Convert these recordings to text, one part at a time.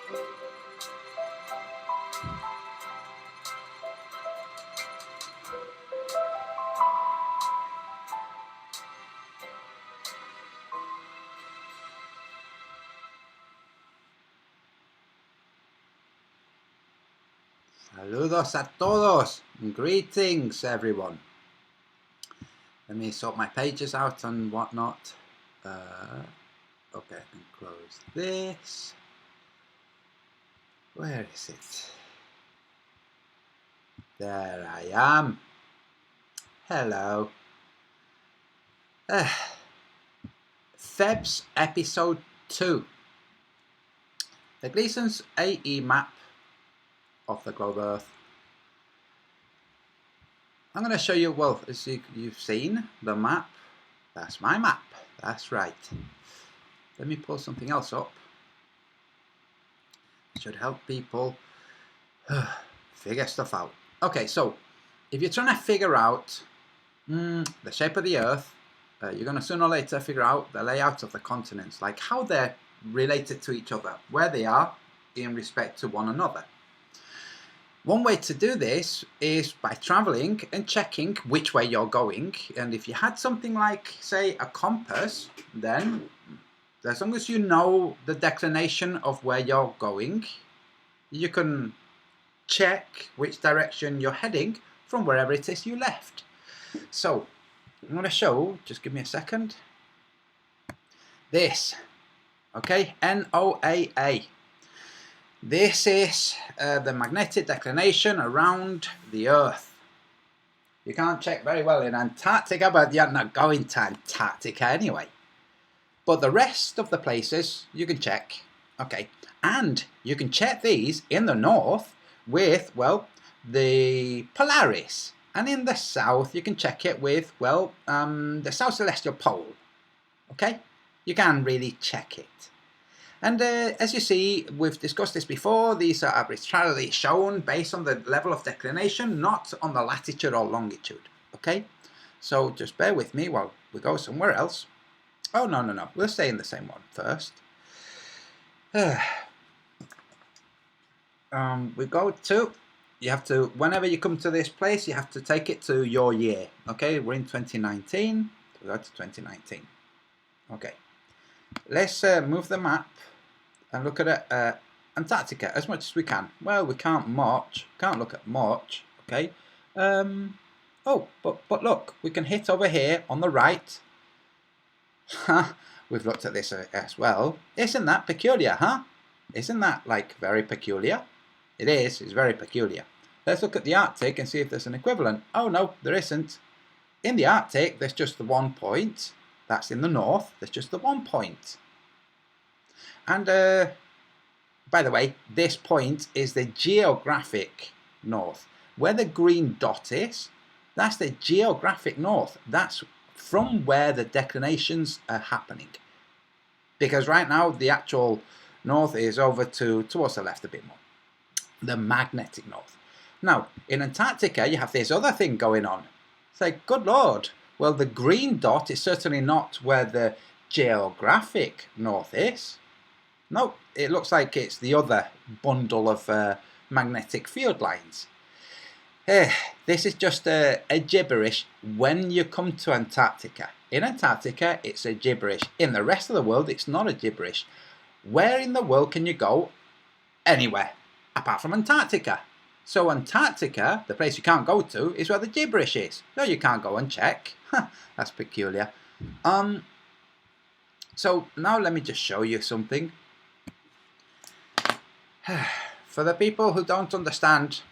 Saludos a todos. Greetings, everyone. Let me sort my pages out and whatnot. Okay, I can close this. Where is it? There I am. Hello. FEBS Episode 2. The Gleason's AE map of the globe Earth. I'm going to show you, well, as you've seen, the map. That's my map. That's right. Let me pull something else up. It should help people figure stuff out. Okay, so if you're trying to figure out the shape of the Earth, you're going to sooner or later figure out the layout of the continents, like how they're related to each other, where they are in respect to one another. One way to do this is by traveling and checking which way you're going. And if you had something like, say, a compass, then as long as you know the declination of where you're going, you can check which direction you're heading from wherever it is you left. So I'm going to show, just give me a second, this, okay, NOAA. This is the magnetic declination around the Earth. You can't check very well in Antarctica, but you're not going to Antarctica anyway. But the rest of the places you can check, okay, and you can check these in the north with, well, the Polaris. And in the south, you can check it with, well, the South Celestial Pole. Okay? You can really check it. And as you see, we've discussed this before. These are arbitrarily shown based on the level of declination, not on the latitude or longitude. Okay? So just bear with me while we go somewhere else. Oh, no. We'll stay in the same one first. We go to... You have to, whenever you come to this place, you have to take it to your year. Okay, we're in 2019. We go to 2019. Okay, let's move the map and look at Antarctica as much as we can. Well, we can't look at March. Okay. Oh, but look, we can hit over here on the right. We've looked at this as well. Isn't that peculiar, huh? Isn't that like very peculiar? It is. It's very peculiar. Let's look at the Arctic and see if there's an equivalent. Oh no, there isn't. In the Arctic, there's just the 1 point. That's in the north. There's just the 1 point. And by the way, this point is the geographic north. Where the green dot is, that's the geographic north. That's from where the declinations are happening. Because right now, the actual north is over towards the left a bit more. The magnetic north. Now, in Antarctica, you have this other thing going on. It's like, good Lord. Well, the green dot is certainly not where the geographic north is. No, it looks like it's the other bundle of magnetic field lines. This is just a gibberish when you come to Antarctica. In Antarctica, it's a gibberish. In the rest of the world, it's not a gibberish. Where in the world can you go? Anywhere. Apart from Antarctica. So Antarctica, the place you can't go to, is where the gibberish is. No, you can't go and check. That's peculiar. So now let me just show you something. For the people who don't understand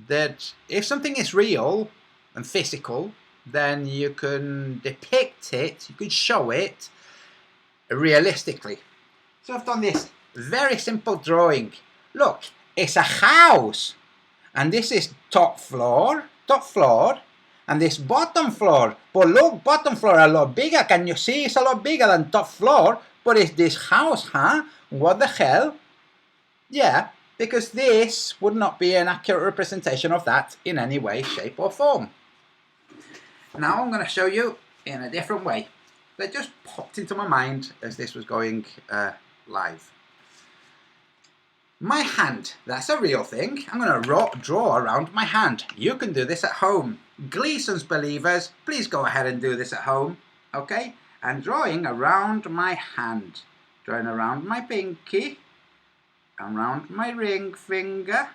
that if something is real and physical, then you can depict it, you can show it realistically. So I've done this very simple drawing. Look. It's a house, and this is top floor, and this bottom floor. But look, bottom floor a lot bigger. Can you see? It's a lot bigger than top floor. But it's this house, huh? What the hell? Yeah, because this would not be an accurate representation of that in any way, shape, or form. Now I'm going to show you in a different way. That just popped into my mind as this was going live. My hand, that's a real thing. I'm going to draw around my hand. You can do this at home. Gleason's believers, please go ahead and do this at home. Okay? And drawing around my hand. Drawing around my pinky. Around my ring finger.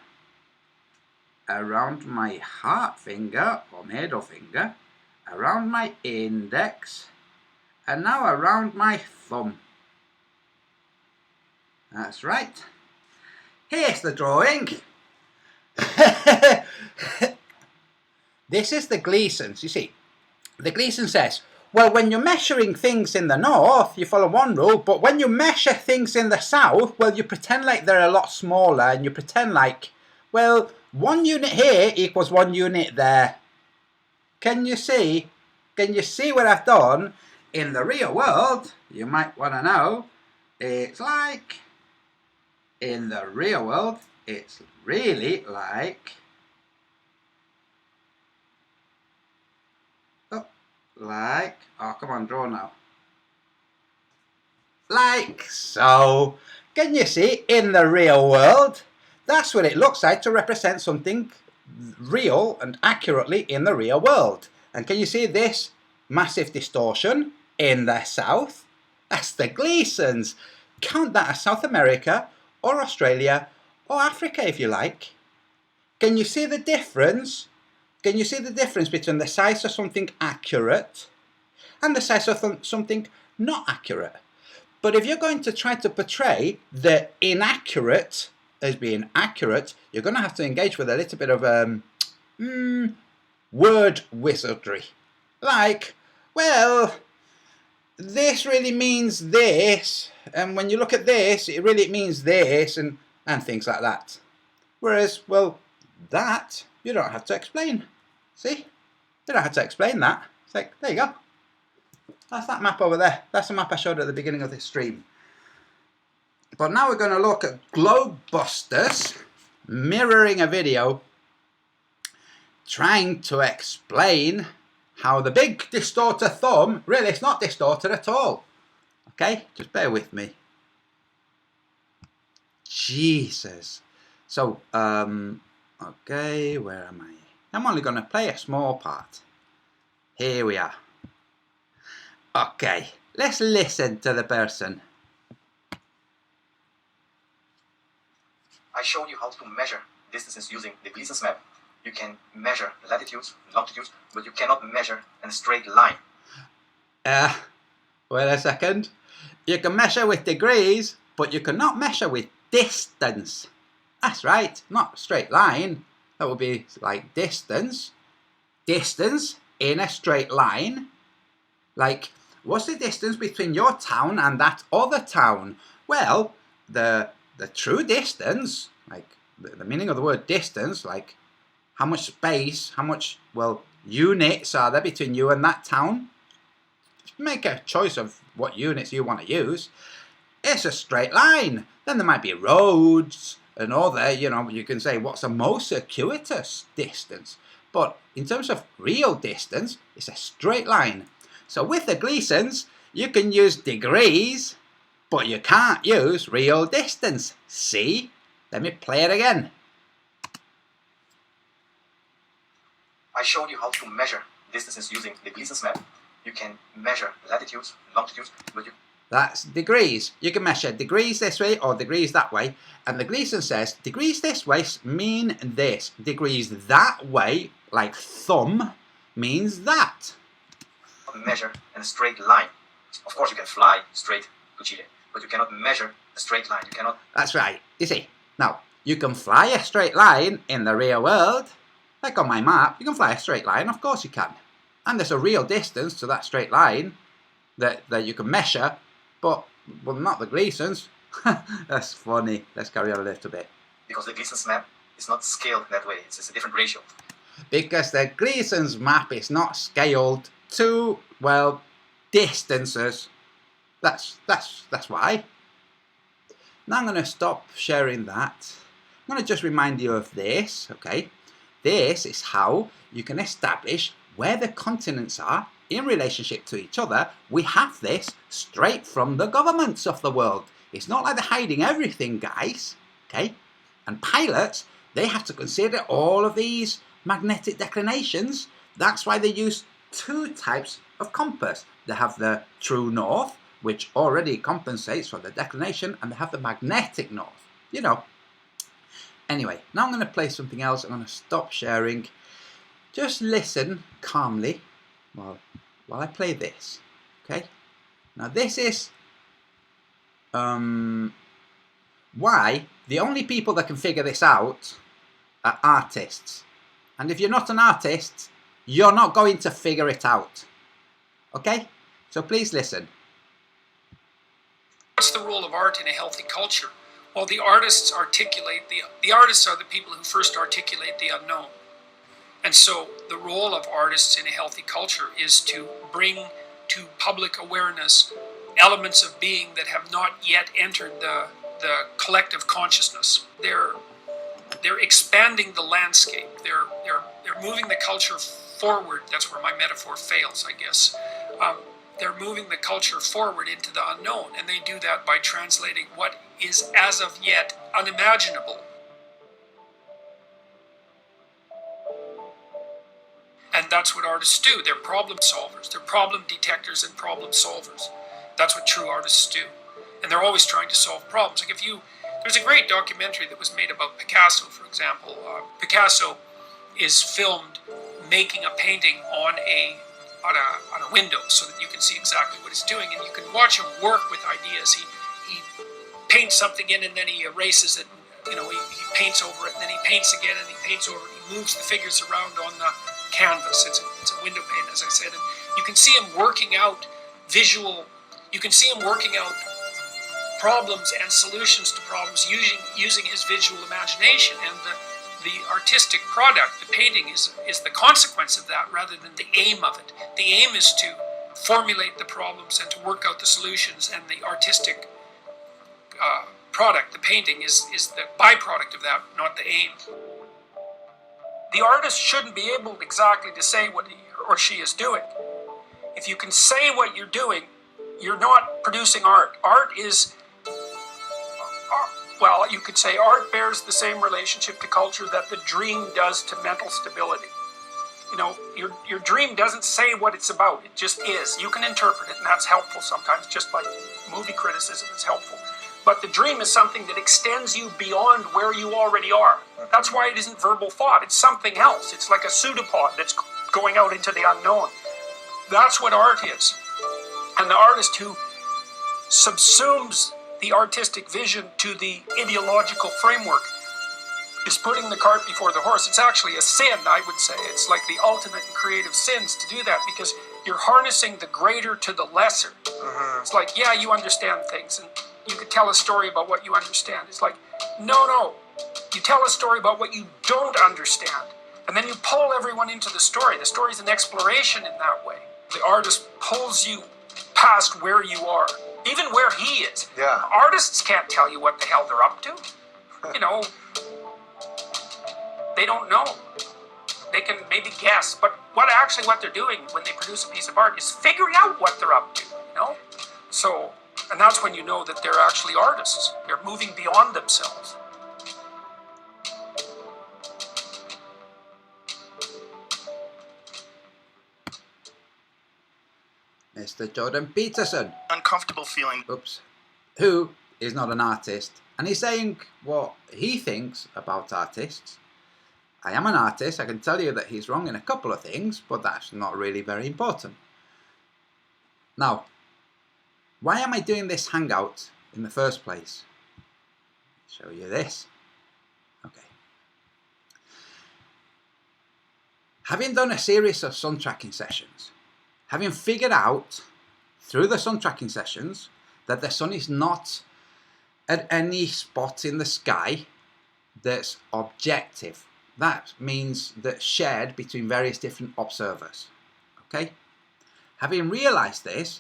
Around my heart finger or middle finger. Around my index. And now around my thumb. That's right. Here's the drawing. This is the Gleason's. You see, the Gleason says, well, when you're measuring things in the north, you follow one rule, but when you measure things in the south, well, you pretend like they're a lot smaller, and you pretend like, well, 1 unit here equals 1 unit there. Can you see? Can you see what I've done? In the real world, you might want to know, it's like, in the real world, it's really like, oh come on, draw now. Like so. Can you see, in the real world, that's what it looks like to represent something real and accurately in the real world. And can you see this massive distortion in the south? That's the Gleasons. Count that as South America or Australia or Africa if you like. Can you see the difference? Can you see the difference between the size of something accurate and the size of something not accurate? But if you're going to try to portray the inaccurate as being accurate, you're going to have to engage with a little bit of word wizardry. Like, well, this really means this, and when you look at this, it really means this, and things like that. Whereas, well, that you don't have to explain. See? You don't have to explain that. It's like, there you go. That's that map over there. That's the map I showed at the beginning of this stream. But now we're going to look at Globebusters mirroring a video trying to explain how the big distorter thumb, really it's not distorted at all. Okay, just bear with me. Jesus. So, okay, where am I? I'm only going to play a small part. Here we are. Okay, let's listen to the person. I showed you how to measure distances using the Gleason's map. You can measure latitudes, longitudes, but you cannot measure in a straight line. Wait a second. You can measure with degrees, but you cannot measure with distance. That's right, not straight line. That would be like distance. Distance in a straight line. Like, what's the distance between your town and that other town? Well, the true distance, like the meaning of the word distance, like how much space, how much, well, units are there between you and that town? Make a choice of what units you want to use. It's a straight line. Then there might be roads and all there, you know, you can say what's the most circuitous distance. But in terms of real distance, it's a straight line. So with the Gleasons, you can use degrees, but you can't use real distance. See? Let me play it again. I showed you how to measure distances using the Gleason's map. You can measure latitudes, longitudes, but you... That's degrees. You can measure degrees this way or degrees that way. And the Gleason says degrees this way mean this. Degrees that way, like thumb, means that. Measure in a straight line. Of course, you can fly straight to Chile, but you cannot measure a straight line. You cannot... That's right. You see, now, you can fly a straight line in the real world. Like on my map, you can fly a straight line. Of course you can. And there's a real distance to that straight line that you can measure. But, well, not the Gleasons. That's funny. Let's carry on a little bit. Because the Gleason's map is not scaled that way. It's a different ratio. Because the Gleason's map is not scaled to, well, distances. That's why. Now I'm going to stop sharing that. I'm going to just remind you of this, okay? This is how you can establish where the continents are in relationship to each other. We have this straight from the governments of the world. It's not like they're hiding everything, guys. Okay? And pilots, they have to consider all of these magnetic declinations. That's why they use two types of compass. They have the true north, which already compensates for the declination, and they have the magnetic north. You know. Anyway, now I'm going to play something else. I'm going to stop sharing. Just listen calmly while I play this. Okay? Now this is why the only people that can figure this out are artists. And if you're not an artist, you're not going to figure it out. Okay? So please listen. What's the role of art in a healthy culture? Well, the artists articulate, the artists are the people who first articulate the unknown. And so the role of artists in a healthy culture is to bring to public awareness elements of being that have not yet entered the collective consciousness. They're expanding the landscape. They're moving the culture forward. That's where my metaphor fails, I guess. They're moving the culture forward into the unknown, and they do that by translating what is as of yet unimaginable. And that's what artists do. They're problem solvers. They're problem detectors and problem solvers. That's what true artists do. And they're always trying to solve problems. Like there's a great documentary that was made about Picasso, for example. Picasso is filmed making a painting on a window so that you can see exactly what he's doing, and you can watch him work with ideas. He paints something in, and then he erases it. He paints over it, and then he paints again, and he paints over it. He moves the figures around on the canvas. It's a window pane, as I said, and you can see him working out you can see him working out problems and solutions to problems using his visual imagination, and the artistic product, the painting, is the consequence of that rather than the aim of it. The aim is to formulate the problems and to work out the solutions, and the artistic product, the painting, is the byproduct of that, not the aim. The artist shouldn't be able exactly to say what he or she is doing. If you can say what you're doing, you're not producing art. Art is, well, you could say art bears the same relationship to culture that the dream does to mental stability. Your dream doesn't say what it's about. It just is. You can interpret it, and that's helpful sometimes, just like movie criticism is helpful. But the dream is something that extends you beyond where you already are. That's why it isn't verbal thought. It's something else. It's like a pseudopod that's going out into the unknown. That's what art is. And the artist who subsumes the artistic vision to the ideological framework is putting the cart before the horse. It's actually a sin, I would say. It's like the ultimate in creative sins to do that, because you're harnessing the greater to the lesser. It's like, yeah, you understand things, and you could tell a story about what you understand. It's like, no. You tell a story about what you don't understand, and then you pull everyone into the story. The story's an exploration in that way. The artist pulls you past where you are, even where he is. Yeah. Artists can't tell you what the hell they're up to. They don't know. They can maybe guess, but what they're doing when they produce a piece of art is figuring out what they're up to, So, and that's when you know that they're actually artists. They're moving beyond themselves. Mr. Jordan Peterson. Uncomfortable feeling. Who is not an artist, and he's saying what he thinks about artists. I am an artist. I can tell you that he's wrong in a couple of things, but that's not really very important. Now, why am I doing this hangout in the first place? Show you this. Okay. Having done a series of sun tracking sessions, having figured out through the sun tracking sessions that the sun is not at any spot in the sky that's objective. That means that's shared between various different observers. Okay? Having realized this,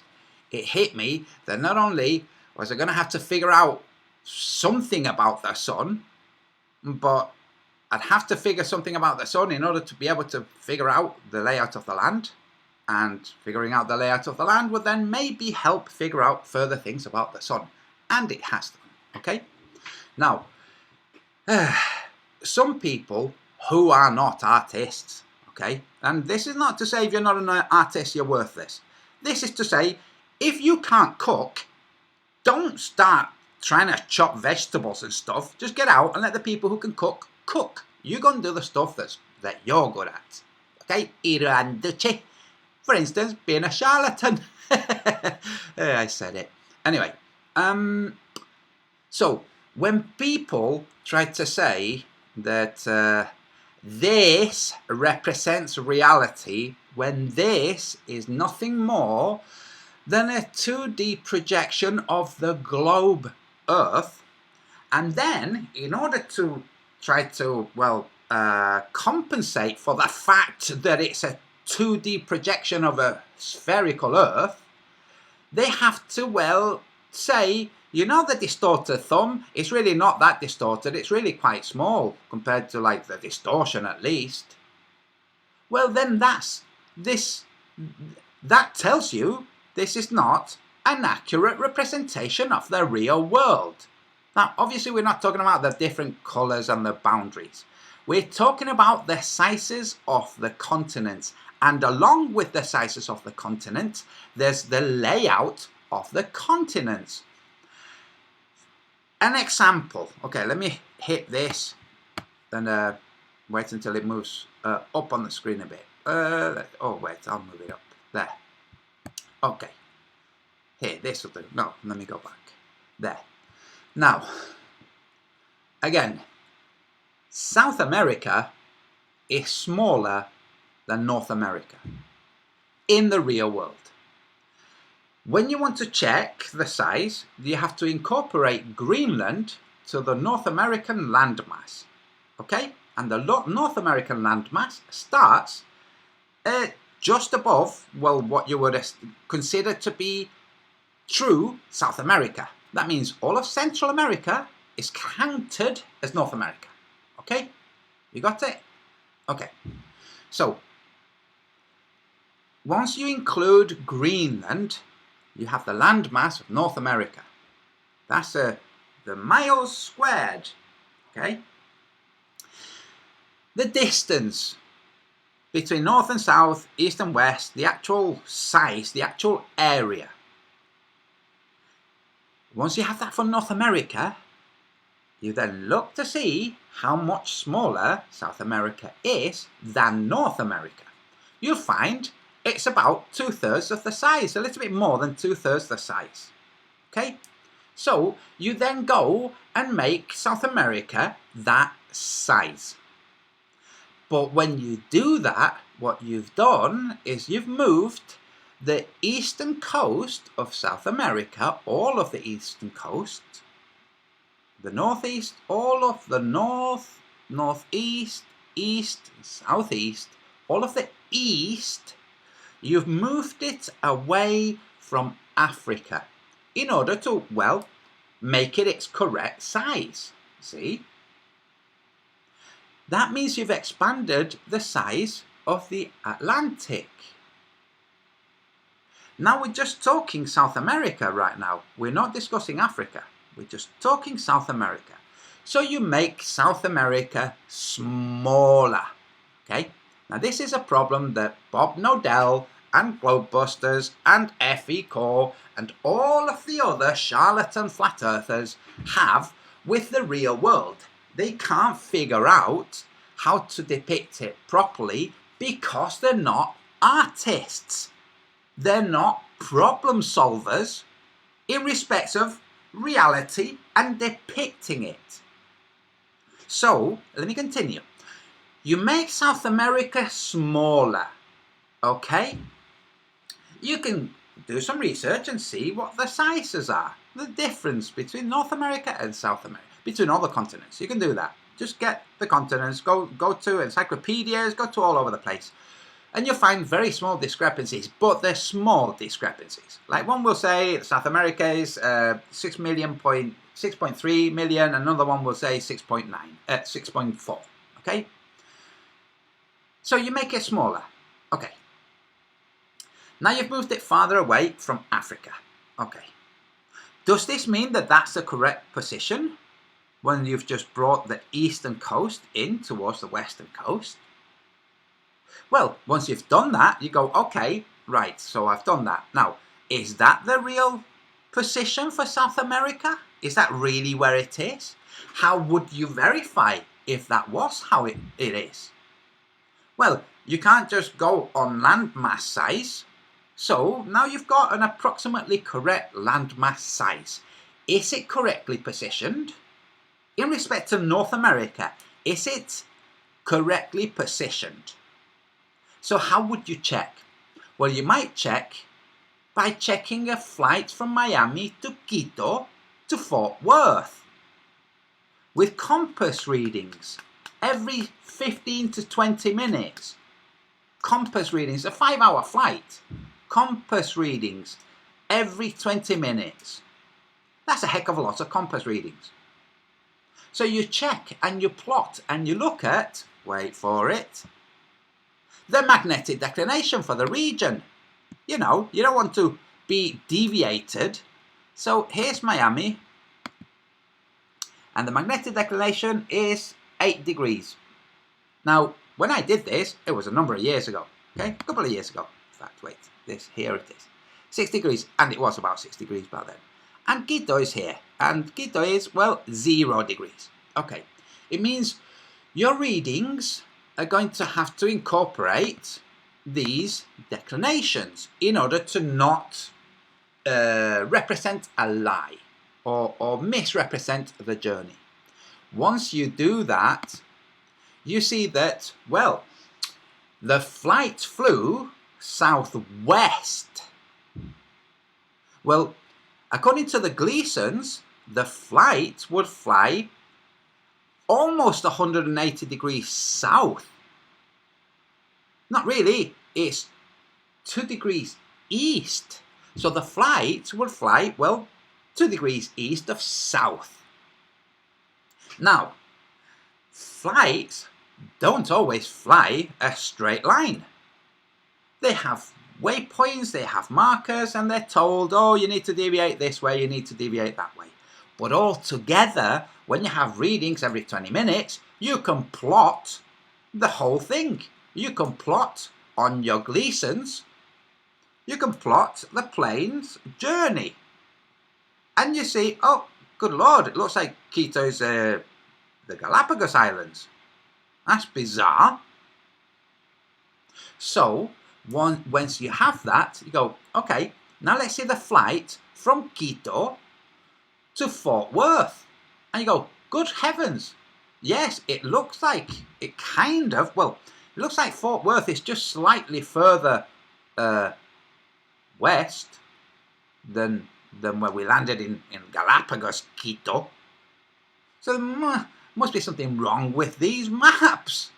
it hit me that not only was I going to have to figure out something about the sun, but I'd have to figure something about the sun in order to be able to figure out the layout of the land. And figuring out the layout of the land would then maybe help figure out further things about the sun. And it has done. Okay? Now, Some people who are not artists, okay, and this is not to say if you're not an artist you're worthless. This is to say, if you can't cook, don't start trying to chop vegetables and stuff. Just get out and let the people who can cook cook. You go and do the stuff that you're good at. Okay, Iranducci. For instance, being a charlatan. I said it. Anyway, so when people try to say that this represents reality, when this is nothing more than a 2D projection of the globe Earth, and then in order to try to, compensate for the fact that it's a 2D projection of a spherical Earth, they have to, say, you know, the distorted thumb, it's really not that distorted, it's really quite small compared to like the distortion at least. Well, then that tells you this is not an accurate representation of the real world. Now, obviously we're not talking about the different colours and the boundaries. We're talking about the sizes of the continents, and along with the sizes of the continent, there's the layout of the continents. An example. Okay, let me hit this and wait until it moves up on the screen a bit. Oh wait, I'll move it up. There. Okay. Here, this will do. No, let me go back. There. Now, again, South America is smaller than North America in the real world. When you want to check the size, you have to incorporate Greenland to the North American landmass. Okay? And the North American landmass starts just above, what you would consider to be true South America. That means all of Central America is counted as North America. Okay? You got it? Okay. So, once you include Greenland, you have the landmass of North America. That's the miles squared. Okay? The distance between north and south, east and west, the actual size, the actual area. Once you have that for North America, you then look to see how much smaller South America is than North America. You'll find it's about 2/3 of the size, a little bit more than 2/3 the size. Okay? So you then go and make South America that size. But when you do that, what you've done is you've moved the eastern coast of South America, all of the eastern coast, the northeast, all of the north, northeast, east, southeast, all of the east, you've moved it away from Africa in order to, make it its correct size. See? That means you've expanded the size of the Atlantic. Now we're just talking South America right now. We're not discussing Africa. We're just talking South America. So you make South America smaller. Okay? Now this is a problem that Bob Nodell and Globebusters and FE Core and all of the other charlatan flat earthers have with the real world. They can't figure out how to depict it properly because they're not artists. They're not problem solvers in respect of reality and depicting it. So, let me continue. You make South America smaller, okay? You can do some research and see what the sizes are. The difference between North America and South America. Between all the continents. You can do that. Just get the continents, go to encyclopedias, go to all over the place. And you'll find very small discrepancies, but they're small discrepancies. Like one will say South America is 6.3 million, another one will say 6.4, okay? So you make it smaller, okay. Now you've moved it farther away from Africa, okay. Does this mean that that's the correct position? when you've just brought the eastern coast in towards the western coast? Well, once you've done that, you go, okay, right, so I've done that. Now, is that the real position for South America? Is that really where it is? How would you verify if that was how it is? Well, you can't just go on landmass size. So now you've got an approximately correct landmass size. Is it correctly positioned? In respect to North America, is it correctly positioned? So how would you check? Well, you might check by checking a flight from Miami to Quito to Fort Worth with compass readings every 15 to 20 minutes. Compass readings, a 5-hour flight. Compass readings every 20 minutes. That's a heck of a lot of compass readings. So you check and you plot and you look at, wait for it, the magnetic declination for the region. You know, you don't want to be deviated. So here's Miami, and the magnetic declination is 8 degrees. Now, when I did this, it was a number of years ago, okay? A couple of years ago. In fact, wait, here it is. 6 degrees, and it was about 6 degrees back then. And Quito is here, and Quito is, well, 0 degrees. Okay, it means your readings are going to have to incorporate these declinations in order to not represent a lie or misrepresent the journey. Once you do that, you see that, well, the flight flew southwest. Well, according to the Gleasons, the flight would fly almost 180 degrees south. Not really, it's 2 degrees east. So the flight would fly, well, 2 degrees east of south. Now, flights don't always fly a straight line. They have waypoints, they have markers, and they're told, oh, you need to deviate this way, you need to deviate that way. But altogether, when you have readings every 20 minutes, you can plot the whole thing. You can plot on your Gleasons, you can plot the plane's journey. And you see, oh, good Lord, it looks like Quito's the Galapagos Islands. That's bizarre. So, once you have that, you go, okay, now let's see the flight from Quito to Fort Worth. And you go, good heavens, yes, it looks like, it kind of, well, it looks like Fort Worth is just slightly further west than where we landed in Galapagos, Quito. So there must be something wrong with these maps.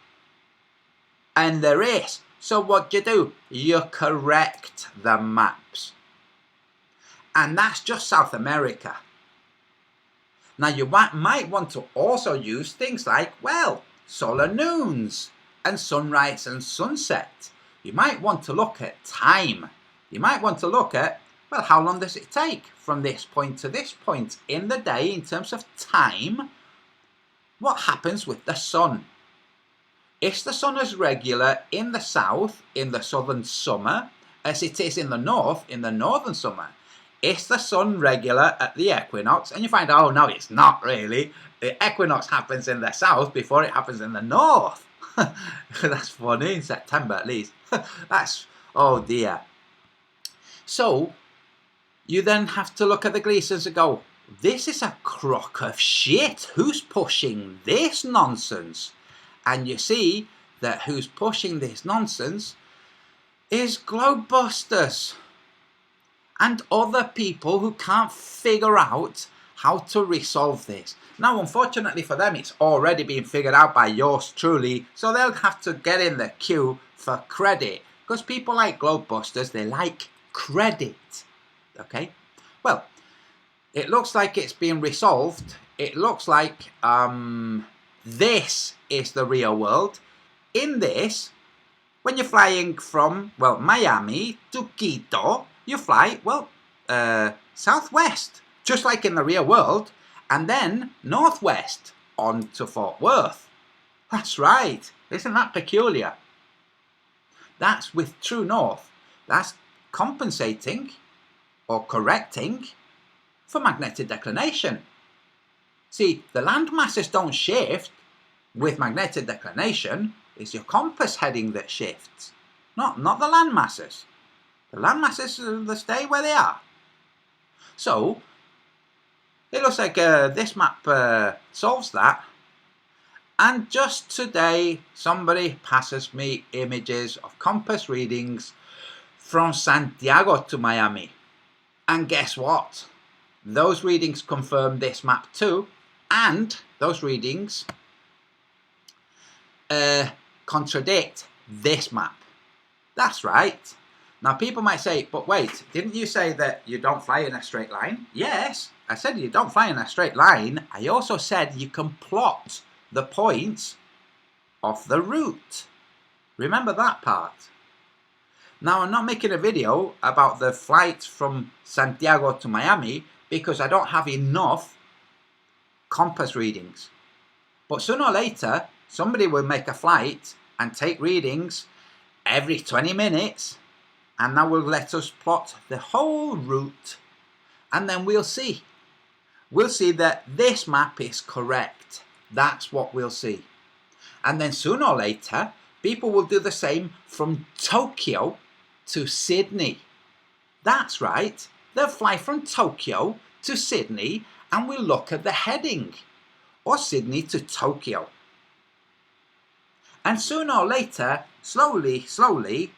And there is. So what do? You correct the maps. And that's just South America. Now you might want to also use things like, well, solar noons and sunrise and sunset. You might want to look at time. You might want to look at, well, how long does it take from this point to this point in the day in terms of time? What happens with the sun? Is the sun as regular in the south, in the southern summer, as it is in the north, in the northern summer? Is the sun regular at the equinox? And you find, oh no, it's not really. The equinox happens in the south before it happens in the north. That's funny, in September at least. That's, oh dear. So, you then have to look at the Gleasons and go, this is a crock of shit. Who's pushing this nonsense? And you see that who's pushing this nonsense is Globebusters and other people who can't figure out how to resolve this. Now, unfortunately for them, it's already been figured out by yours truly, so they'll have to get in the queue for credit. Because people like Globebusters, they like credit. Okay? Well, it looks like it's been resolved. It looks like this is the real world. In this, when you're flying from, well, Miami to Quito, you fly, well, southwest, just like in the real world. and then northwest on to Fort Worth. That's right. Isn't that peculiar? That's with true north. That's compensating or correcting for magnetic declination. See, the land masses don't shift with magnetic declination. It's your compass heading that shifts, not the land masses. The land masses, they stay where they are. So, it looks like this map solves that. And just today, somebody passes me images of compass readings from Santiago to Miami. And guess what? Those readings confirm this map too. And those readings contradict this map. That's right. Now people might say, but wait, didn't you say that you don't fly in a straight line? Yes, I said you don't fly in a straight line. I also said you can plot the points of the route. Remember that part. Now I'm not making a video about the flight from Santiago to Miami because I don't have enough compass readings. But sooner or later, somebody will make a flight and take readings every 20 minutes, and that will let us plot the whole route, and then we'll see. We'll see that this map is correct. That's what we'll see. And then sooner or later, people will do the same from Tokyo to Sydney. That's right. They'll fly from Tokyo to Sydney and we'll look at the heading. Or Sydney to Tokyo. And sooner or later, slowly,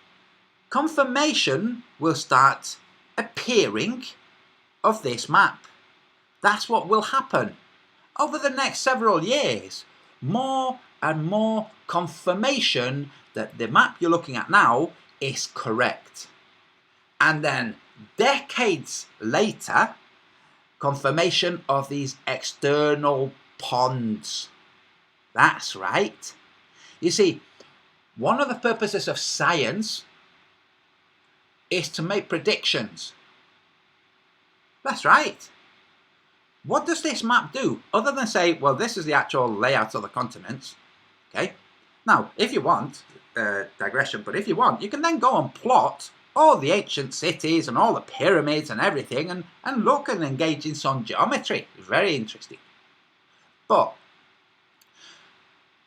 confirmation will start appearing of this map. That's what will happen. Over the next several years, more and more confirmation that the map you're looking at now is correct. And then decades later, confirmation of these external ponds. That's right. You see, one of the purposes of science is to make predictions. That's right. What does this map do? Other than say, well, this is the actual layout of the continents. Okay. Now, if you want, digression, but if you want, you can then go and plot all the ancient cities and all the pyramids and everything and look and engage in some geometry. It's very interesting. But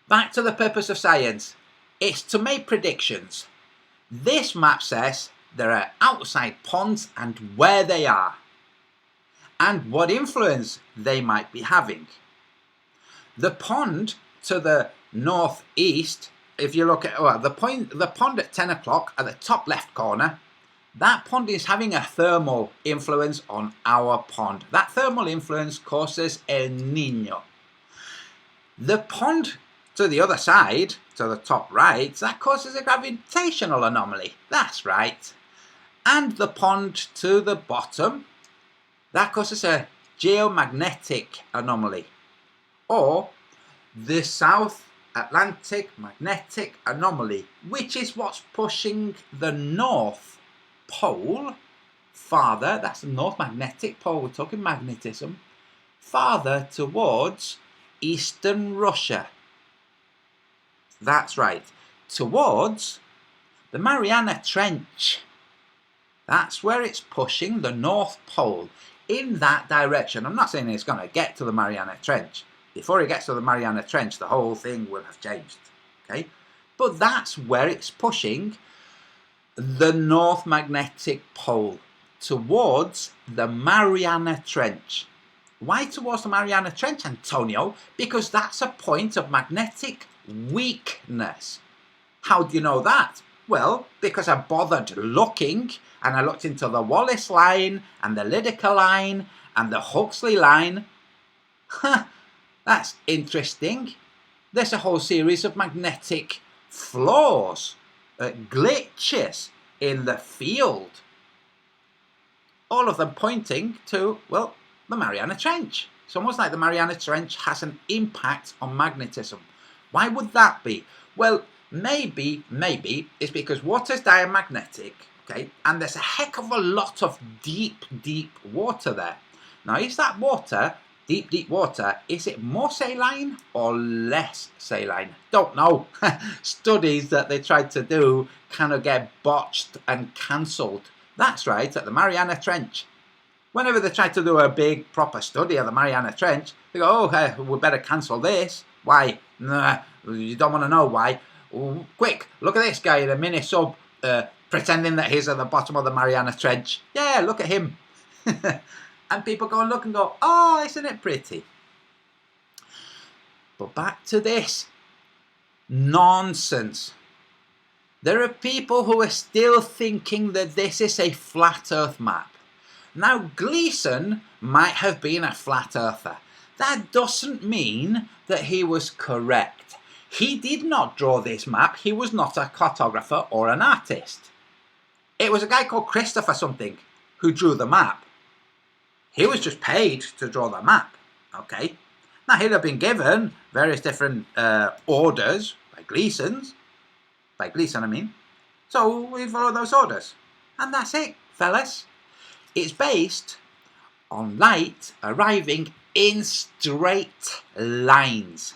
back to the purpose of science. It's to make predictions. This map says there are outside ponds and where they are, and what influence they might be having. The pond to the northeast, if you look at the pond at 10 o'clock at the top left corner, that pond is having a thermal influence on our pond. That thermal influence causes El Niño. The pond to the other side, to the top right, that causes a gravitational anomaly. That's right. And the pond to the bottom, that causes a geomagnetic anomaly, or the South Atlantic magnetic anomaly, which is what's pushing the North Pole farther, that's the North Magnetic Pole, we're talking magnetism, farther towards Eastern Russia. That's right, towards the Mariana Trench. That's where it's pushing the North Pole. In that direction. I'm not saying it's going to get to the Mariana Trench. Before it gets to the Mariana Trench, the whole thing will have changed. Okay? But that's where it's pushing the North Magnetic Pole towards the Mariana Trench. Why towards the Mariana Trench, Antonio? Because that's a point of magnetic weakness. How do you know that? Well, because I bothered looking, and I looked into the Wallace line, and the Lydekker line, and the Huxley line. That's interesting. There's a whole series of magnetic flaws, glitches in the field. All of them pointing to, well, the Mariana Trench. It's almost like the Mariana Trench has an impact on magnetism. Why would that be? Well, maybe it's because water's diamagnetic, okay, and there's a heck of a lot of deep water there. Now, is that water deep, deep water, is it more saline or less saline? Don't know. Studies that they tried to do kind of get botched and cancelled. That's right, at the Mariana Trench. Whenever they try to do a big proper study of the Mariana Trench, they go, oh, we better cancel this. Why? Nah, you don't want to know why. Oh, quick, look at this guy in a mini sub pretending that he's at the bottom of the Mariana Trench. Yeah, look at him. And people go and look and go, oh, isn't it pretty? But back to this. Nonsense. There are people who are still thinking that this is a flat earth map. Now, Gleason might have been a flat earther. That doesn't mean that he was correct. He did not draw this map. He was not a cartographer or an artist. It was a guy called Christopher something who drew the map. He was just paid to draw the map, okay? Now, he'd have been given various different orders by Gleason, I mean. So we follow those orders. And that's it, fellas. It's based on light arriving in straight lines.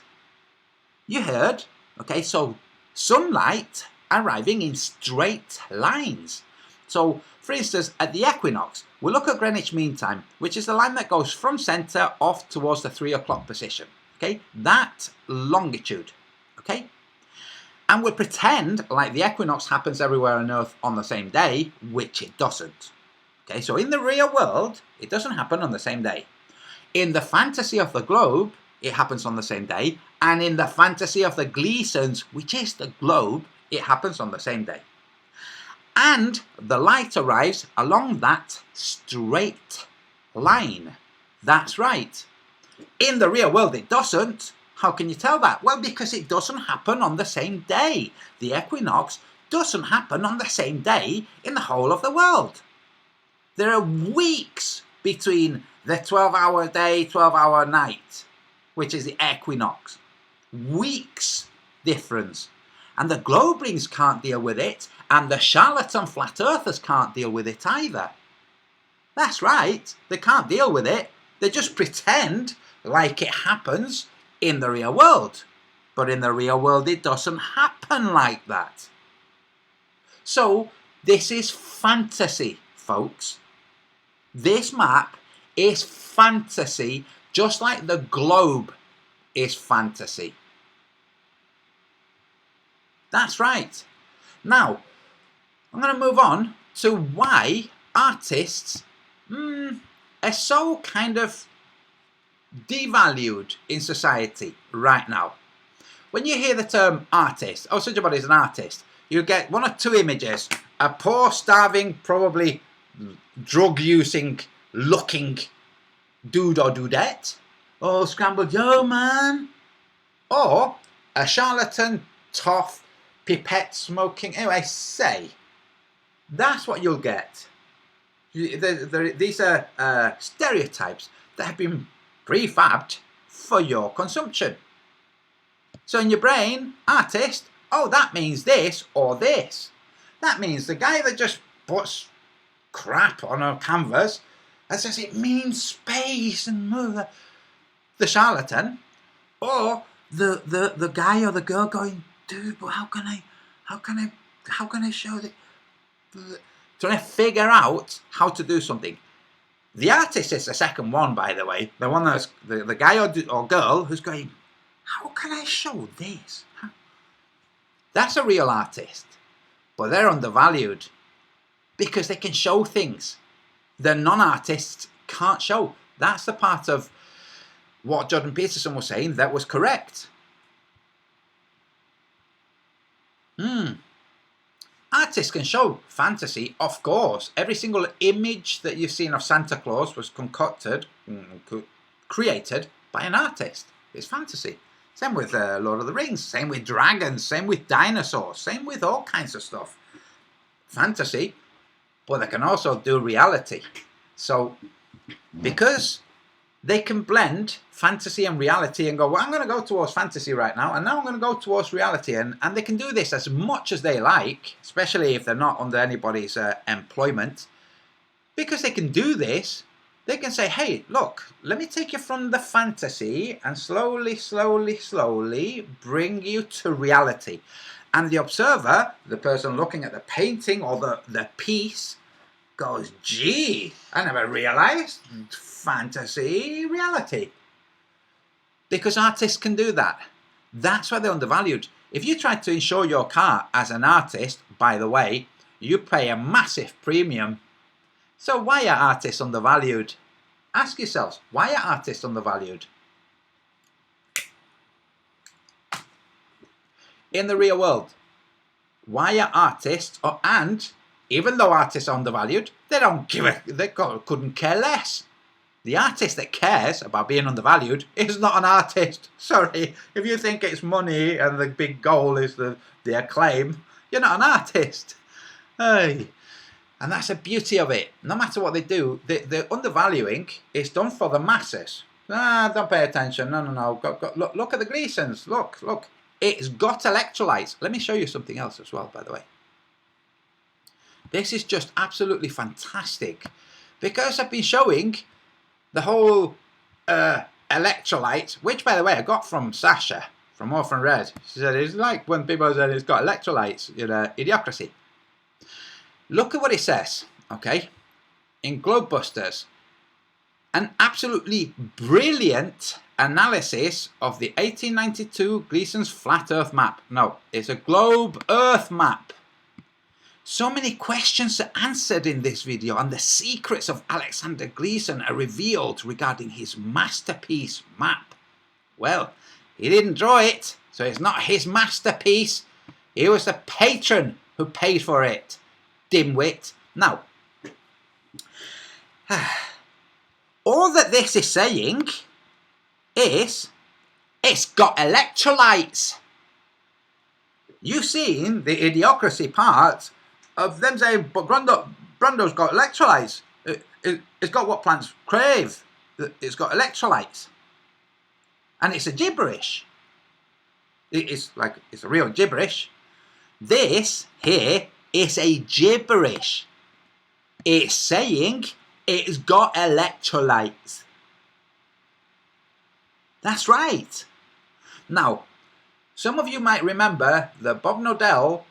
You heard, okay? So sunlight arriving in straight lines. So, for instance, at the equinox, we look at Greenwich Mean Time, which is the line that goes from centre off towards the 3 o'clock position. Okay, that longitude. Okay, and we pretend like the equinox happens everywhere on Earth on the same day, which it doesn't. Okay, so in the real world, it doesn't happen on the same day. In the fantasy of the globe, it happens on the same day, and in the fantasy of the Gleasons, which is the globe, it happens on the same day. And the light arrives along that straight line. That's right. In the real world, it doesn't. How can you tell that? Well, because it doesn't happen on the same day. The equinox doesn't happen on the same day in the whole of the world. There are weeks between the 12-hour day, 12-hour night, which is the equinox. Weeks difference. And the globelings can't deal with it, and the charlatan flat earthers can't deal with it either. That's right, they can't deal with it. They just pretend like it happens in the real world. But in the real world, it doesn't happen like that. So, this is fantasy, folks. This map is fantasy, just like the globe is fantasy. That's right. Now, I'm going to move on to why artists are so kind of devalued in society right now. When you hear the term artist, oh, such a body's an artist, you get one or two images. A poor, starving, probably drug-using, looking dude or dudette. Oh, scrambled yo, man. Or a charlatan, tough, pipette smoking. Anyway, say. That's what you'll get. These are stereotypes that have been prefabbed for your consumption. So in your brain, artist, oh, that means this or this. That means the guy that just puts crap on a canvas and says it means space and mother. The charlatan, or the guy or the girl going, dude, but how can I show that? Trying to figure out how to do something. The artist is the second one, by the way. The one that's the guy or girl who's going, how can I show this? That's a real artist, but they're undervalued because they can show things the non-artists can't show. That's the part of what Jordan Peterson was saying that was correct. Artists can show fantasy, of course. Every single image that you've seen of Santa Claus was concocted, created by an artist. It's fantasy. Same with Lord of the Rings, same with dragons, same with dinosaurs, same with all kinds of stuff. Fantasy, but they can also do reality. So, because they can blend fantasy and reality and go, well, I'm going to go towards fantasy right now, and now I'm going to go towards reality. And they can do this as much as they like, especially if they're not under anybody's employment. Because they can do this, They can say, hey, look, let me take you from the fantasy and slowly, slowly, slowly bring you to reality. And the observer, the person looking at the painting or the piece, goes, gee, I never realized fantasy, reality. Because artists can do that. That's why they're undervalued. If you try to insure your car as an artist, by the way, you pay a massive premium. So why are artists undervalued? Ask yourselves, why are artists undervalued? In the real world, why are artists, and even though artists are undervalued, they couldn't care less. The artist that cares about being undervalued is not an artist. Sorry, if you think it's money and the big goal is the acclaim, you're not an artist. Hey. And that's the beauty of it. No matter what they do, the undervaluing is done for the masses. Don't pay attention. No. Look at the Gleasons. Look. It's got electrolytes. Let me show you something else as well, by the way. This is just absolutely fantastic. Because I've been showing the whole electrolytes, which, by the way, I got from Sasha, from Orphan Red. She said, it's like when people said it's got electrolytes, Idiocracy. Look at what it says, okay, in Globebusters. An absolutely brilliant analysis of the 1892 Gleason's Flat Earth map. No, it's a globe Earth map. So many questions are answered in this video, and the secrets of Alexander Gleason are revealed regarding his masterpiece map. Well, he didn't draw it, so it's not his masterpiece. It was the patron who paid for it. Dimwit. Now, all that this is saying is it's got electrolytes. You've seen the idiocracy part of them saying, but Brando's got electrolytes. It's got what plants crave. It's got electrolytes. And it's a gibberish. It's a real gibberish. This here is a gibberish. It's saying it's got electrolytes. That's right. Now, some of you might remember that Bob Nodell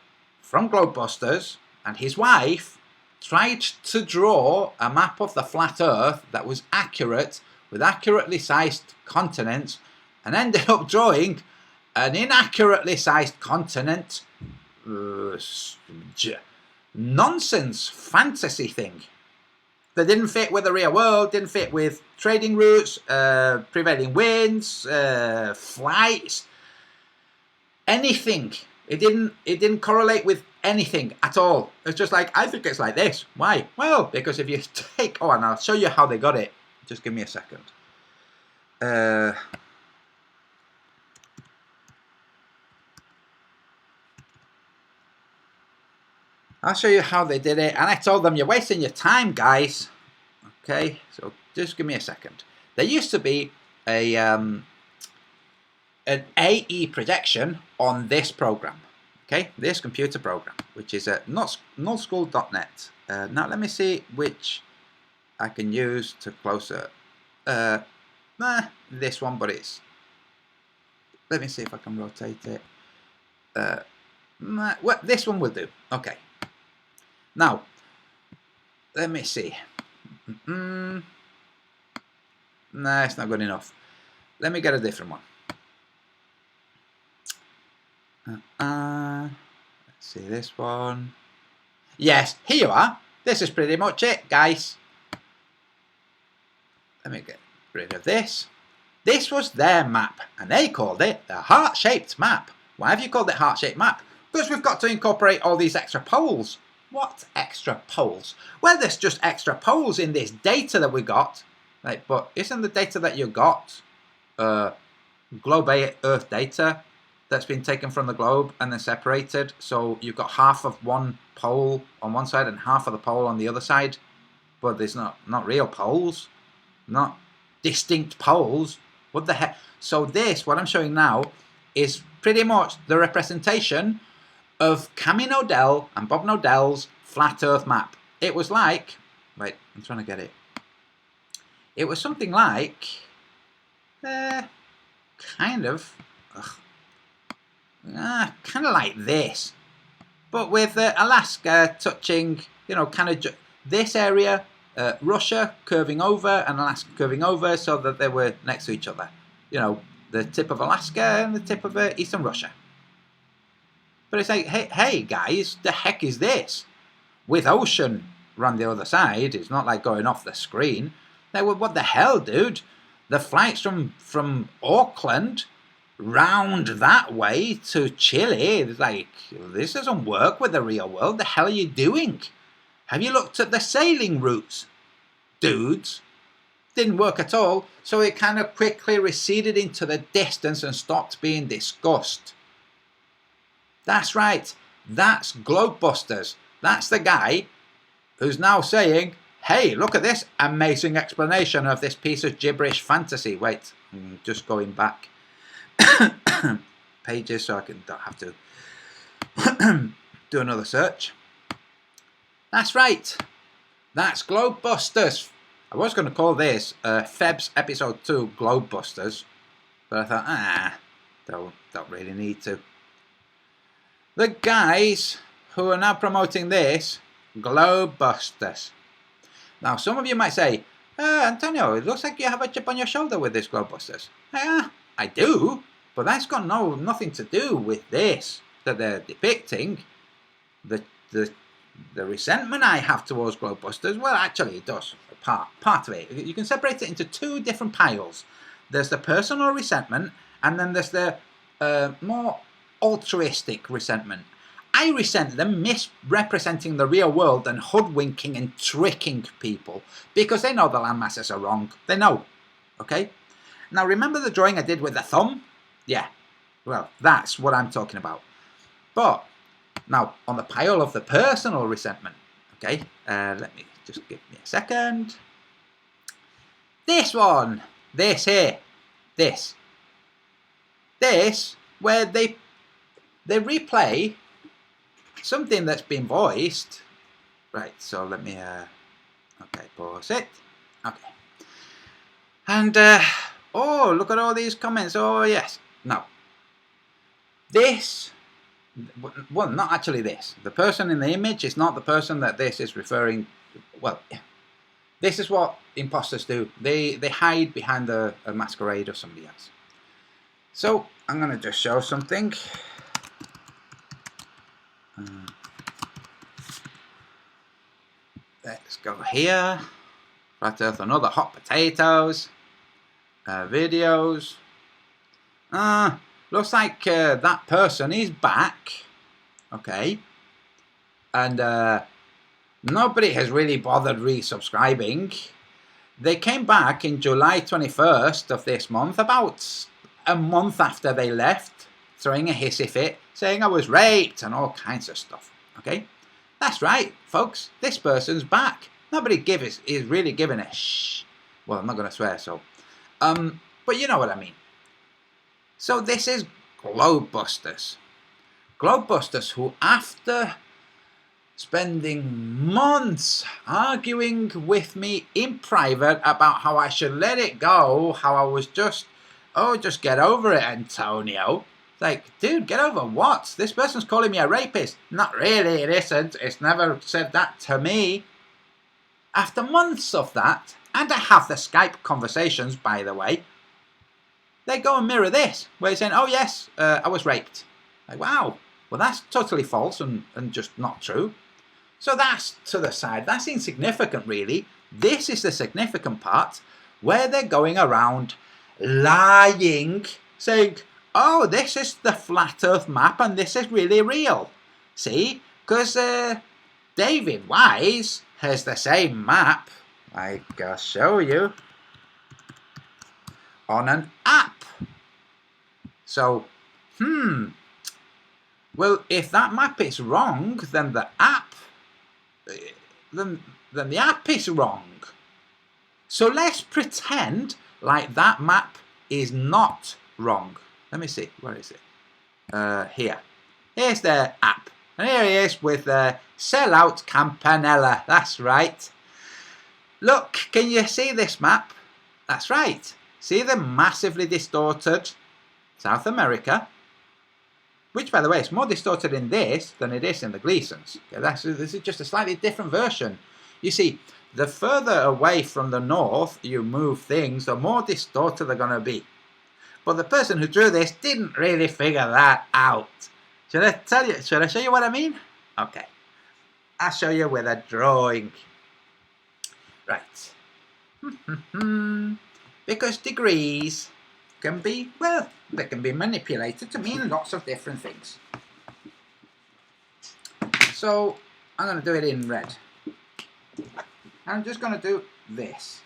from Globebusters and his wife tried to draw a map of the flat Earth that was accurate, with accurately sized continents, and ended up drawing an inaccurately sized continent. Nonsense fantasy thing that didn't fit with the real world, didn't fit with trading routes, prevailing winds, flights, anything. It didn't correlate with anything at all. It's just like, I think it's like this. Why? Well, because if you take, and I'll show you how they got it. Just give me a second. I'll show you how they did it. And I told them, you're wasting your time, guys. Okay, so just give me a second. There used to be an AE projection on this program. Okay, this computer program, which is at nullschool.net. Now let me see which I can use to closer. This one, but it's. Let me see if I can rotate it. Well, this one will do. Okay. Now, let me see. No, it's not good enough. Let me get a different one. Let's see this one. Yes, here you are. This is pretty much it, guys. Let me get rid of this. This was their map, and they called it the heart-shaped map. Why have you called it heart-shaped map? Because we've got to incorporate all these extra poles. What extra poles? Well, there's just extra poles in this data that we got. Right, but isn't the data that you got globe Earth data that's been taken from the globe and then separated? So you've got half of one pole on one side and half of the pole on the other side. But there's not real poles, not distinct poles. What the heck? So this, what I'm showing now, is pretty much the representation of Cammy Nodell and Bob Nodell's flat Earth map. It was like, wait, I'm trying to get it. it was something like, kind of like this, but with Alaska touching, kind of this area, Russia curving over and Alaska curving over, so that they were next to each other. The tip of Alaska and the tip of eastern Russia. But it's like, hey guys, the heck is this? With ocean around the other side, it's not like going off the screen. Like, what the hell, dude? The flights from Auckland round that way to Chile, it's like, this doesn't work with the real world. The hell are you doing? Have you looked at the sailing routes, dudes? Didn't work at all, so it kind of quickly receded into the distance and stopped being discussed. That's right, that's Globebusters. That's the guy who's now saying, hey, look at this amazing explanation of this piece of gibberish fantasy. Wait, I'm just going back pages so I don't have to do another search. That's right, that's Globebusters. I was going to call this FEBS episode 2 Globebusters, but I thought, don't really need to. The guys who are now promoting this, Globebusters. Now, some of you might say, Antonio, it looks like you have a chip on your shoulder with this Globebusters. I do, but that's got nothing to do with this that they're depicting. The resentment I have towards Globebusters, well, actually, it does. Part of it. You can separate it into two different piles. There's the personal resentment, and then there's the more altruistic resentment. I resent them misrepresenting the real world and hoodwinking and tricking people because they know the landmasses are wrong. They know. Okay? Now, remember the drawing I did with the thumb? Yeah. Well, that's what I'm talking about. But, now, on the pile of the personal resentment, okay, let me just give me a second. This one. This here. This, where they replay something that's been voiced. Right, so let me, okay, pause it. Okay. And, oh, look at all these comments. Oh, yes. Now, this, well, not actually this. The person in the image is not the person that this is referring to. Well, this is what imposters do. They hide behind a masquerade of somebody else. So, I'm going to just show something. Let's go here. Flat Earth and other hot potatoes. Videos. Looks like that person is back. Okay. And nobody has really bothered resubscribing. They came back in July 21st of this month, about a month after they left, throwing a hissy fit, saying I was raped and all kinds of stuff. Okay? That's right, folks. This person's back. Nobody is really giving a shh. Well, I'm not going to swear, so. But you know what I mean. So this is Globebusters. Globebusters who, after spending months arguing with me in private about how I should let it go, how I was just get over it, Antonio. Like, dude, get over what? This person's calling me a rapist. Not really, it isn't. It's never said that to me. After months of that, and I have the Skype conversations, by the way, they go and mirror this, where they're saying, oh yes, I was raped. Like, wow, well that's totally false and just not true. So that's to the side. That's insignificant, really. This is the significant part, where they're going around lying, saying, oh, this is the flat earth map and this is really real. See? Because David Wise has the same map, I'll show you, on an app. So, well, if that map is wrong, then the app, then the app is wrong. So let's pretend like that map is not wrong. Let me see, where is it? Here. Here's the app. And here he is with Sellout Campanella. That's right. Look, can you see this map? That's right. See the massively distorted South America, which, by the way, is more distorted in this than it is in the Gleasons. Okay, this is just a slightly different version. You see, the further away from the north you move things, the more distorted they're going to be. But the person who drew this didn't really figure that out. Should I tell you? Should I show you what I mean? Okay. I'll show you with a drawing. Right. Because degrees can be, well, they can be manipulated to mean lots of different things. So I'm going to do it in red. I'm just going to do this.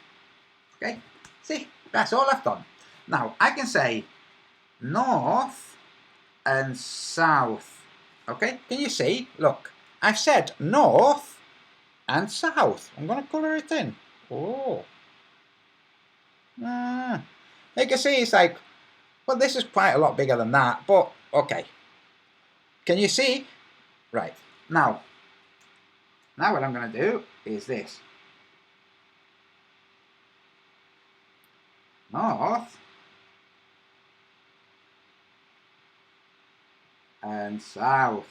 Okay? See, that's all I've done. Now, I can say north and south. Okay? Can you see? Look, I've said north and south. I'm going to colour it in. Oh. You can see it's like, well, this is quite a lot bigger than that, but okay. Can you see? Right. Now what I'm going to do is this. North and south.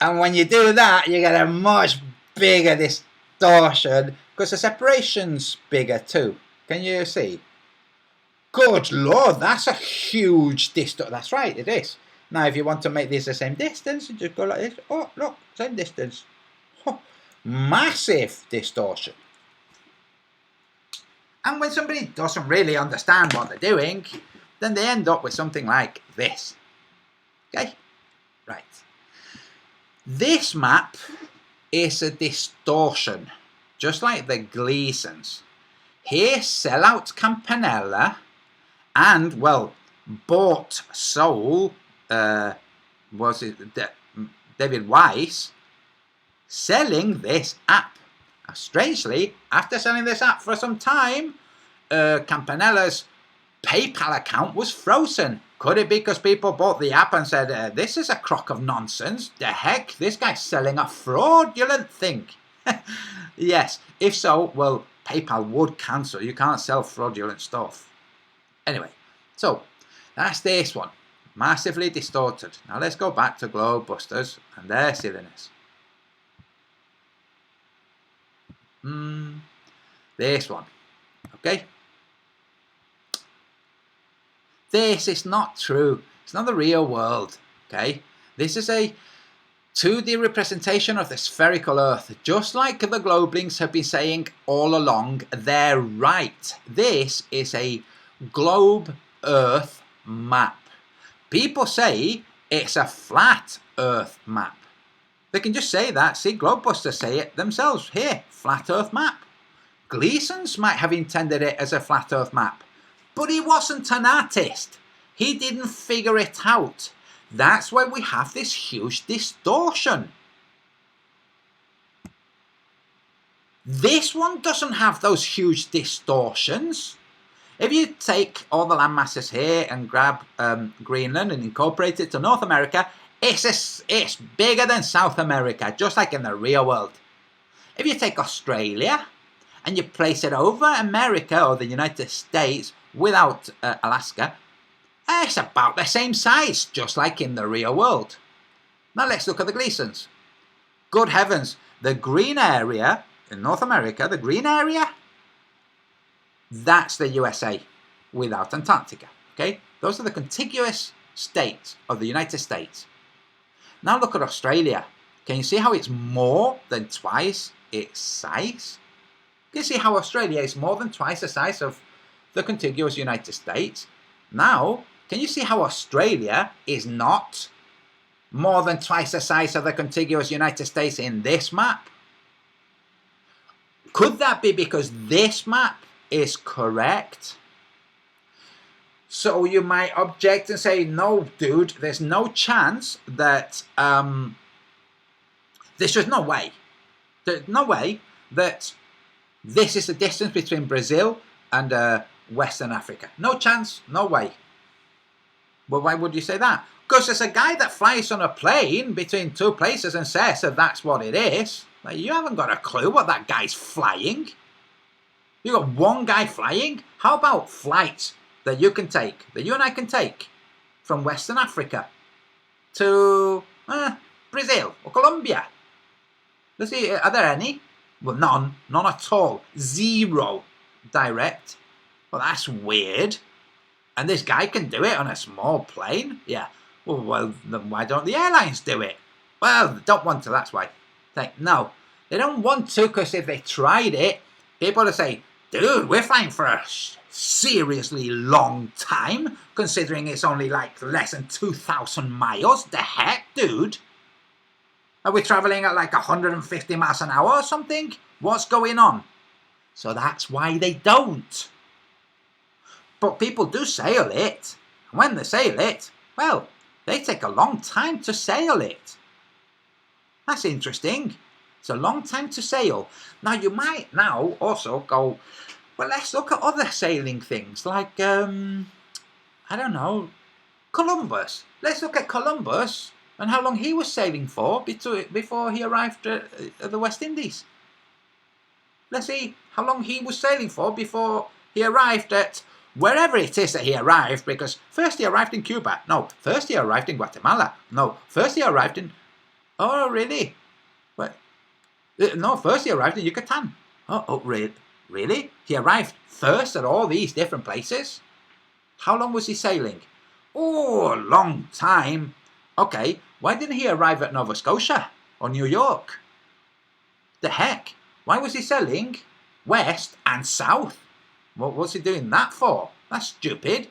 And when you do that, you get a much bigger distortion because the separation's bigger too. Can you see? Good Lord, that's a huge distortion. That's right, it is. Now, if you want to make this the same distance, you just go like this. Oh, look, same distance. Oh, massive distortion. And when somebody doesn't really understand what they're doing, then they end up with something like this. Okay? Right. This map is a distortion, just like the Gleasons. Here, sellout Campanella and, well, bought soul, was it David Weiss, selling this app. Now, strangely, after selling this app for some time, Campanella's PayPal account was frozen. Could it be because people bought the app and said, this is a crock of nonsense? The heck, this guy's selling a fraudulent thing. Yes, if so, well, PayPal would cancel. You can't sell fraudulent stuff. Anyway, so that's this one. Massively distorted. Now let's go back to Globebusters and their silliness. This one. Okay? This is not true. It's not the real world. Okay? This is a 2D representation of the spherical Earth. Just like the Globelings have been saying all along, they're right. This is a globe Earth map. People say it's a flat Earth map. They can just say that. See, Globebusters say it themselves. Here, flat Earth map. Gleason's might have intended it as a flat Earth map. But he wasn't an artist. He didn't figure it out. That's why we have this huge distortion. This one doesn't have those huge distortions. If you take all the land masses here and grab Greenland and incorporate it to North America, it's bigger than South America, just like in the real world. If you take Australia and you place it over America or the United States without Alaska, it's about the same size, just like in the real world. Now let's look at the Gleasons. Good heavens, the green area in North America, the green area, that's the USA without Antarctica. Okay, those are the contiguous states of the United States. Now look at Australia. Can you see how it's more than twice its size? Can you see how Australia is more than twice the size of the contiguous United States? Now, can you see how Australia is not more than twice the size of the contiguous United States in this map? Could that be because this map is correct? So you might object and say, no, dude, there's no chance that, there's just no way. There's no way that this is the distance between Brazil and Western Africa. No chance, no way. Well, why would you say that? Because there's a guy that flies on a plane between two places and says that that's what it is. Like, you haven't got a clue what that guy's flying. You got one guy flying. How about flights that you can take, that you and I can take, from Western Africa to Brazil or Colombia? Let's see, are there any? Well, none at all. 0 direct. Well, that's weird. And this guy can do it on a small plane? Yeah. Well, then why don't the airlines do it? Well, they don't want to, that's why. No, they don't want to, because if they tried it, people would say, dude, we're flying for a seriously long time, considering it's only like less than 2,000 miles. The heck, dude? Are we traveling at like 150 miles an hour or something? What's going on? So that's why they don't. But people do sail it. And when they sail it, well, they take a long time to sail it. That's interesting. It's a long time to sail. Now, you might now also go, well, let's look at other sailing things like, I don't know, Columbus. Let's look at Columbus and how long he was sailing for before he arrived at the West Indies. Let's see how long he was sailing for before he arrived at wherever it is that he arrived, because first he arrived in Cuba. No, first he arrived in Guatemala. No, first he arrived in... Oh, really? What? No, first he arrived in Yucatan. Oh, really? He arrived first at all these different places? How long was he sailing? Oh, a long time. Okay, why didn't he arrive at Nova Scotia or New York? The heck? Why was he sailing west and south? What was he doing that for? That's stupid.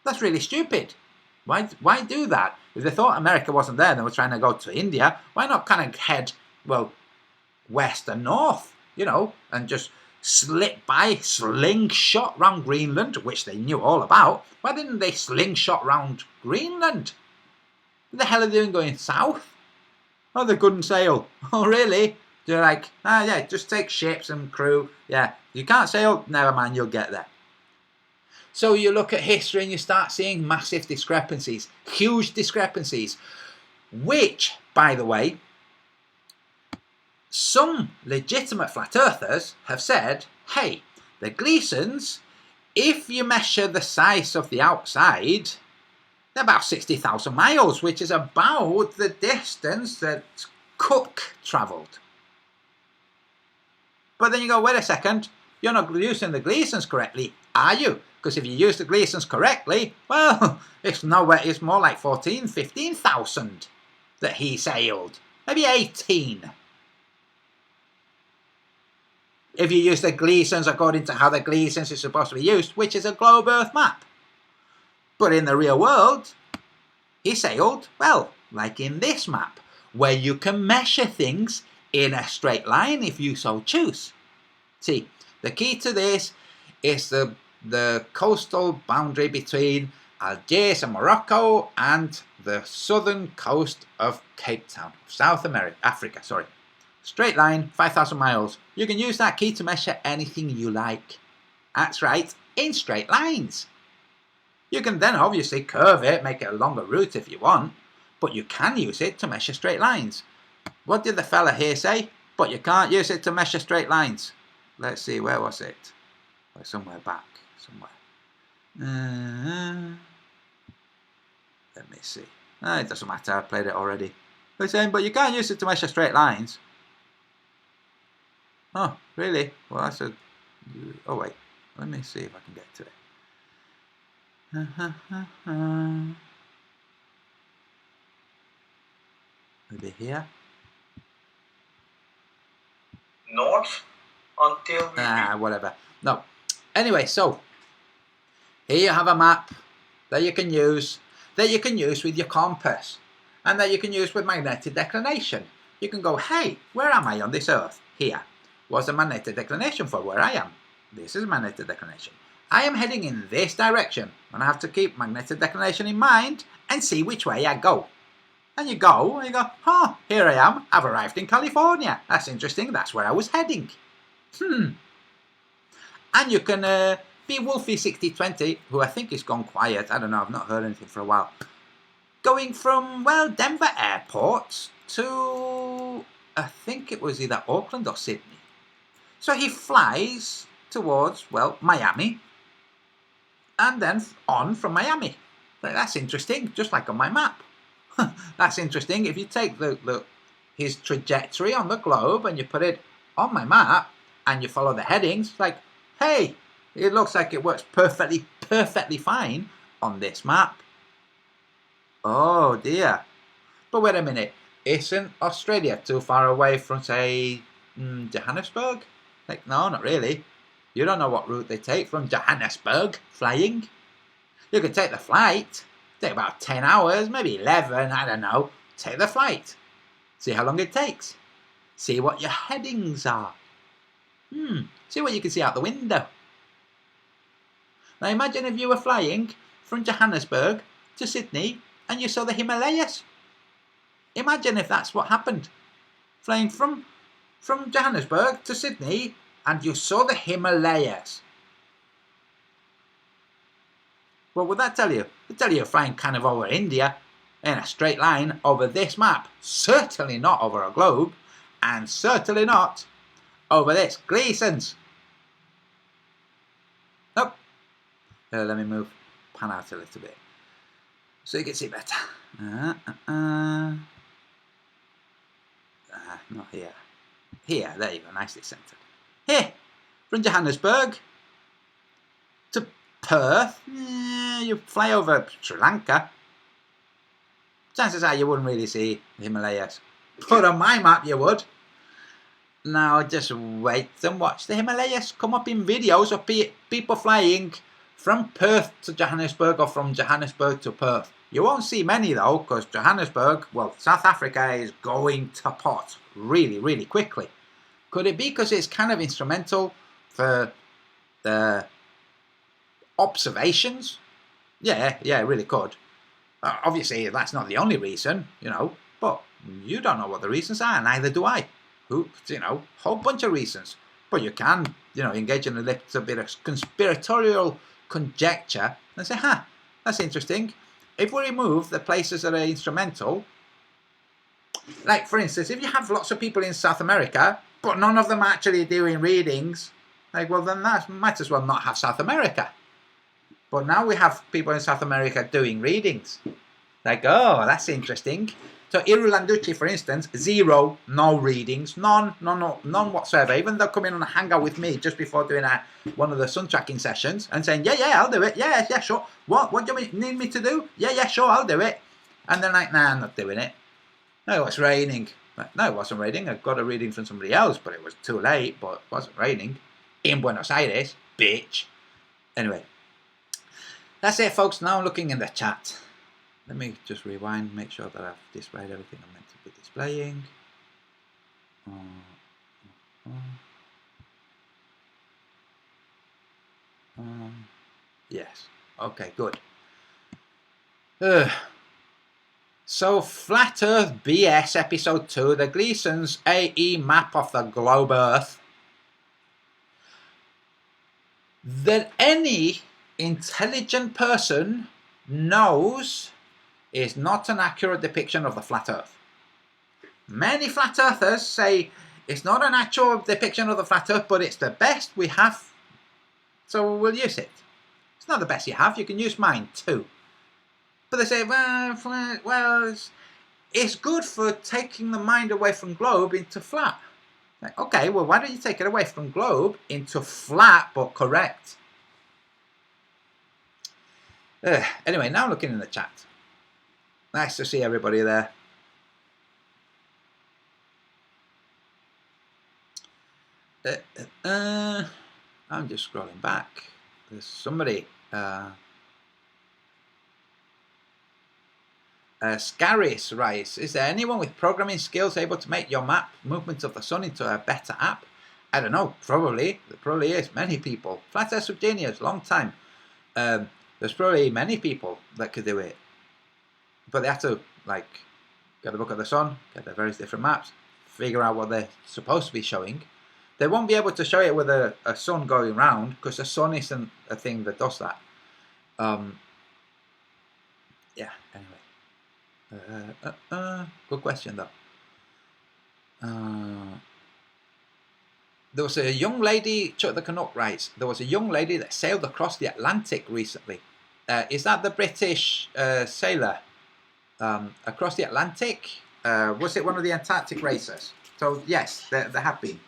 That's really stupid. Why do that? If they thought America wasn't there and they were trying to go to India, why not kind of head, well, west and north, and just slingshot round Greenland, which they knew all about. Why didn't they slingshot round Greenland? What the hell are they doing going south? Oh, they couldn't sail. Oh, really? They're like, yeah, just take ships and crew. Yeah, you can't sail? Never mind, you'll get there. So you look at history and you start seeing massive discrepancies, huge discrepancies, which, by the way, some legitimate flat earthers have said, hey, the Gleasons, if you measure the size of the outside, they're about 60,000 miles, which is about the distance that Cook travelled. But then you go, wait a second, you're not using the Gleasons correctly, are you? Because if you use the Gleasons correctly, well, it's more like 14,000, 15,000 that he sailed. Maybe 18. If you use the Gleasons according to how the Gleasons is supposed to be used, which is a globe earth map. But in the real world, he sailed, well, like in this map, where you can measure things in a straight line if you so choose. See, the key to this is the coastal boundary between Algiers and Morocco and the southern coast of Cape Town, South America, Africa, sorry. Straight line, 5,000 miles. You can use that key to measure anything you like. That's right, in straight lines. You can then obviously curve it, make it a longer route if you want, but you can use it to measure straight lines. What did the fella here say? But you can't use it to measure straight lines. Let's see, where was it? Oh, somewhere back, somewhere. Let me see. It doesn't matter, I played it already. They're saying, but you can't use it to measure straight lines. Oh, really? Well, that's a... Oh, wait. Let me see if I can get to it. Maybe here? North until we whatever. No. Anyway, so here you have a map that you can use with your compass, and that you can use with magnetic declination. You can go, hey, where am I on this Earth? Here. What's the magnetic declination for where I am? This is magnetic declination. I am heading in this direction, and I have to keep magnetic declination in mind and see which way I go. And you go, oh, here I am. I've arrived in California. That's interesting. That's where I was heading. And you can be Wolfie6020, who I think has gone quiet. I don't know. I've not heard anything for a while. Going from, well, Denver Airport to, I think it was either Auckland or Sydney. So he flies towards, well, Miami, and then on from Miami. That's interesting, just like on my map. That's interesting. If you take his trajectory on the globe and you put it on my map and you follow the headings, like, hey, it looks like it works perfectly fine on this map. Oh dear. But wait a minute, isn't Australia too far away from, say, Johannesburg? Like, no, not really. You don't know what route they take from Johannesburg flying. You could take the flight, take about 10 hours, maybe 11, I don't know. Take the flight. See how long it takes. See what your headings are. See what you can see out the window. Now imagine if you were flying from Johannesburg to Sydney and you saw the Himalayas. Imagine if that's what happened. Flying from Johannesburg to Sydney and you saw the Himalayas. What would that tell you? It'd tell you you're flying kind of over India in a straight line over this map. Certainly not over a globe, and certainly not over this Gleason's. Nope. Let me move, pan out a little bit so you can see better. Not here. Here, there you go, nicely centered. Here, from Johannesburg to Perth, you fly over Sri Lanka. Chances are you wouldn't really see the Himalayas. But on my map you would. Now just wait and watch the Himalayas come up in videos of people flying from Perth to Johannesburg or from Johannesburg to Perth. You won't see many though, because Johannesburg, well, South Africa is going to pot really, really quickly. Could it be because it's kind of instrumental for the observations? Yeah, it really could. Obviously, that's not the only reason, but you don't know what the reasons are, neither do I. Whole bunch of reasons. But you can, engage in a little bit of conspiratorial conjecture and say, that's interesting. If we remove the places that are instrumental, like for instance, if you have lots of people in South America, but none of them are actually doing readings, then that might as well not have South America. But now we have people in South America doing readings. Like, oh, that's interesting. So Irulanducci, for instance, 0, no readings, none whatsoever. Even though coming on a hangout with me just before doing one of the sun tracking sessions and saying, yeah, I'll do it. Yeah, sure. What do you need me to do? Yeah, sure, I'll do it. And then like, nah, I'm not doing it. No, it's raining. No, it wasn't raining. I got a reading from somebody else, but it was too late. But it wasn't raining. In Buenos Aires, bitch. Anyway. That's it, folks. Now I'm looking in the chat. Let me just rewind, make sure that I've displayed everything I'm meant to be displaying. Yes. Okay, good. So, Flat Earth BS Episode 2, the Gleason's AE map of the globe Earth. That any intelligent person knows is not an accurate depiction of the flat Earth. Many flat earthers say it's not an actual depiction of the flat Earth, but it's the best we have, so we'll use it. It's not the best you have, you can use mine too. But they say, well, it's good for taking the mind away from globe into flat. Like, okay, well, why don't you take it away from globe into flat but correct? Anyway, now looking in the chat. Nice to see everybody there. I'm just scrolling back. There's somebody. Scaris writes, is there anyone with programming skills able to make your map movements of the sun into a better app? I don't know. Probably. There probably is. Many people. Flat Earth Genius, long time. There's probably many people that could do it. But they have to, get a look at the sun, get the various different maps, figure out what they're supposed to be showing. They won't be able to show it with a sun going round, because the sun isn't a thing that does that. Yeah, anyway. Good question, though. There was a young lady, Chuck the Canuck writes, there was a young lady that sailed across the Atlantic recently. Is that the British sailor across the Atlantic? Was it one of the Antarctic racers? So yes, there have been.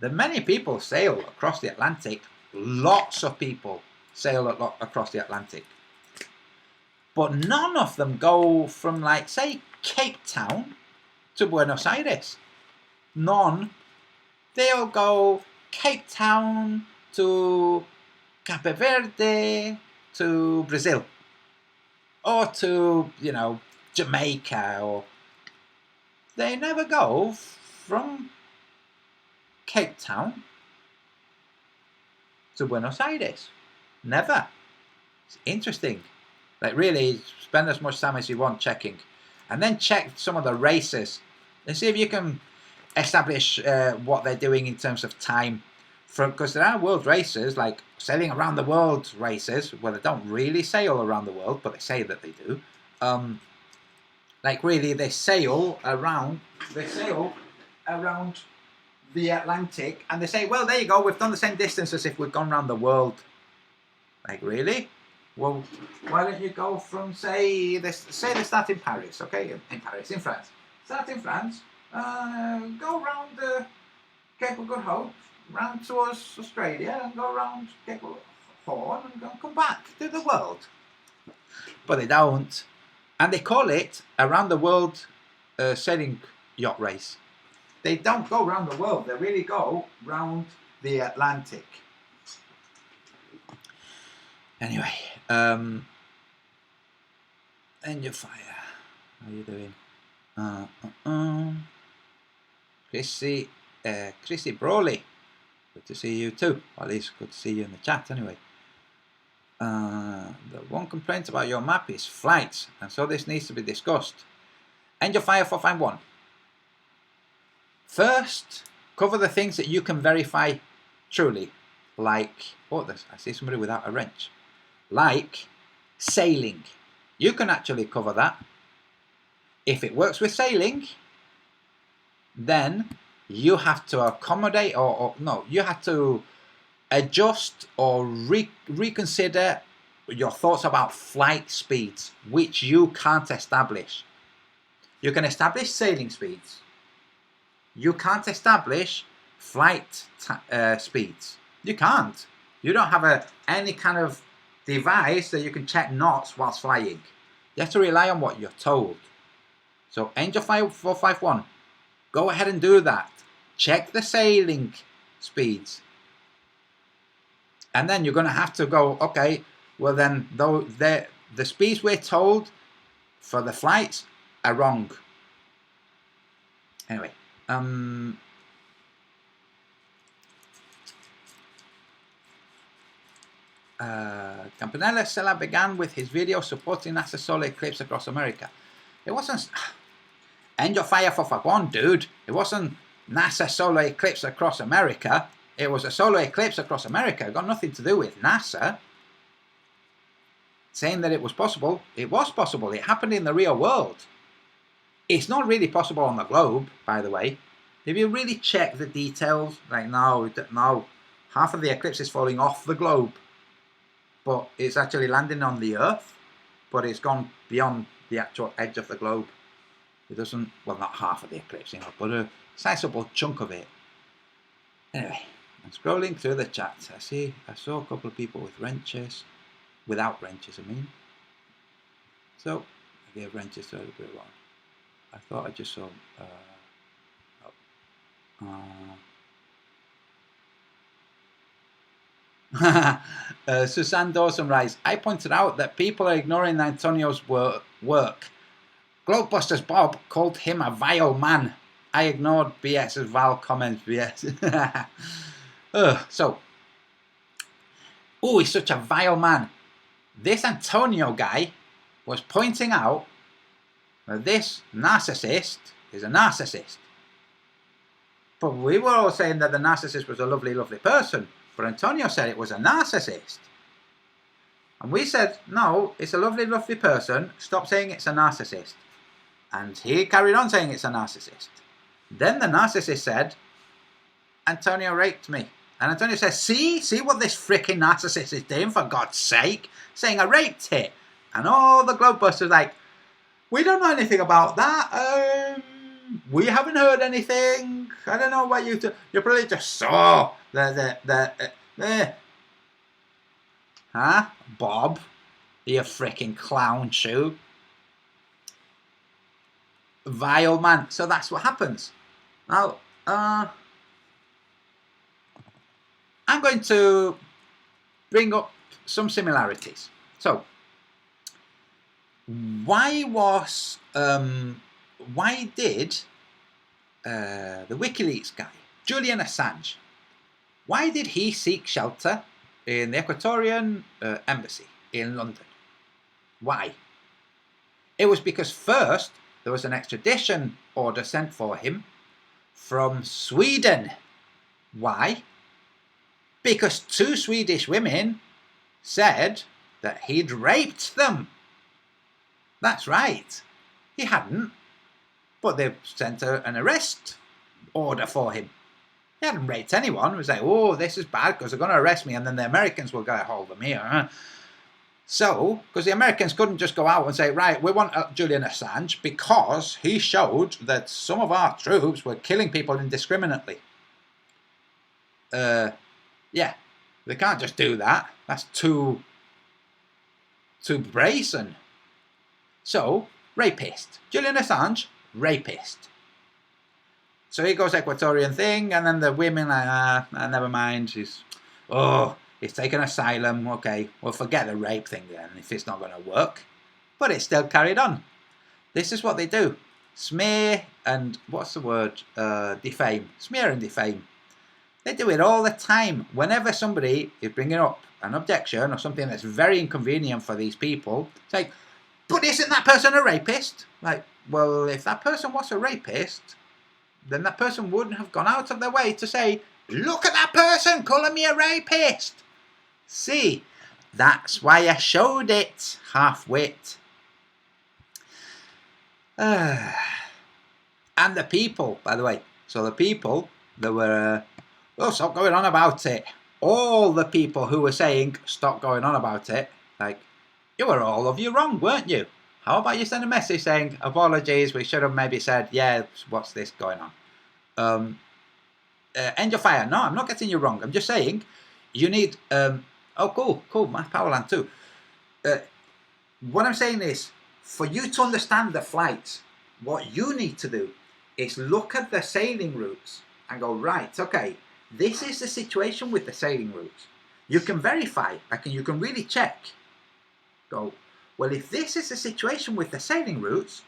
There many people sail across the Atlantic. Lots of people sail across the Atlantic. But none of them go from, like, say, Cape Town to Buenos Aires. None. They'll go Cape Town to Cape Verde to Brazil. Or to, you know, Jamaica. Or they never go from Cape Town to Buenos Aires. Never. It's interesting. Like, really, spend as much time as you want checking. And then check some of the races. And see if you can establish what they're doing in terms of time. Because there are world races, like sailing around the world races, where they don't really sail around the world, but they say that they do. Like, really, they sail around the Atlantic, and they say, well, there you go, we've done the same distance as if we'd gone around the world. Like, really? Well, why don't you go from, say they start in Paris, okay? In France. Start in France, go round Cape of Good Hope, round towards Australia, and go round Cape of Horn, and come back to the world. But they don't. And they call it a round the world sailing yacht race. They don't go round the world, they really go round the Atlantic. Anyway, Angel Fire, how are you doing? Chrissy Brawley, good to see you too. Or at least good to see you in the chat anyway. The one complaint about your map is flights, and so this needs to be discussed. Angel Fire 451. First, cover the things that you can verify truly, like, oh, I see somebody without a wrench. Like sailing. You can actually cover that. If it works with sailing, then you have to accommodate, you have to adjust or reconsider your thoughts about flight speeds, which you can't establish. You can establish sailing speeds. You can't establish flight speeds. You can't. You don't have any kind of device that you can check knots whilst flying. You have to rely on what you're told. So Angel 5451, go ahead and do that. Check the sailing speeds. And then you're going to have to go, okay, well then the speeds we're told for the flights are wrong. Anyway, Campanella Sella began with his video supporting NASA solar eclipse across America. It wasn't Angel Fire 451, dude. It wasn't NASA solar eclipse across America. It was a solar eclipse across America. It got nothing to do with NASA. Saying that it was possible. It was possible. It happened in the real world. It's not really possible on the globe, by the way. If you really check the details, like, no, half of the eclipse is falling off the globe. But it's actually landing on the Earth. But it's gone beyond the actual edge of the globe. It doesn't, well, not half of the eclipse, but a sizable chunk of it. Anyway, I'm scrolling through the chat. I saw a couple of people with wrenches. Without wrenches, I mean. So, I gave wrenches to everybody. I thought I just saw... Susanne Dawson writes, I pointed out that people are ignoring Antonio's work. Globebusters Bob called him a vile man. I ignored BS's vile comments. BS. He's such a vile man. This Antonio guy was pointing out that this narcissist is a narcissist. But we were all saying that the narcissist was a lovely, lovely person. But Antonio said it was a narcissist. And we said, no, it's a lovely, lovely person. Stop saying it's a narcissist. And he carried on saying it's a narcissist. Then the narcissist said, Antonio raped me. And Antonio says, see what this freaking narcissist is doing, for God's sake, saying I raped it. And all the Globebusters like, we don't know anything about that. We haven't heard anything. I don't know what you probably just saw huh? Bob, you freaking clown shoe. Vile man. So that's what happens. Now, I'm going to bring up some similarities. So, why did the WikiLeaks guy, Julian Assange, why did he seek shelter in the Ecuadorian embassy in London? Why? It was because first there was an extradition order sent for him from Sweden. Why? Because 2 Swedish women said that he'd raped them. That's right. He hadn't. But they've sent an arrest order for him. He hadn't raped anyone. It was like, oh, this is bad because they're going to arrest me and then the Americans will get a hold of me. So, because the Americans couldn't just go out and say, right, we want Julian Assange because he showed that some of our troops were killing people indiscriminately. Yeah, they can't just do that. That's too brazen. So, rapist. Julian Assange, rapist. So he goes Equatorian thing, and then the women like, never mind. He's taken asylum. Okay, we'll forget the rape thing then if it's not going to work. But it still carried on. This is what they do. Smear and, what's the word? Defame. Smear and defame. They do it all the time. Whenever somebody is bringing up an objection or something that's very inconvenient for these people, it's like, but isn't that person a rapist? Like, well, if that person was a rapist, then that person wouldn't have gone out of their way to say, look at that person calling me a rapist. See, that's why I showed it, half-wit. And the people, by the way, so the people that were, stop going on about it. All the people who were saying, stop going on about it, like, you were all of you wrong, weren't you? How about you send a message saying, apologies, we should have maybe said, yeah, what's this going on? End your fire. No, I'm not getting you wrong. I'm just saying, you need, cool, my Powerland too. What I'm saying is, for you to understand the flights, what you need to do is look at the sailing routes and go, right, okay, this is the situation with the sailing routes. You can verify, you can really check. Go, well, if this is the situation with the sailing routes,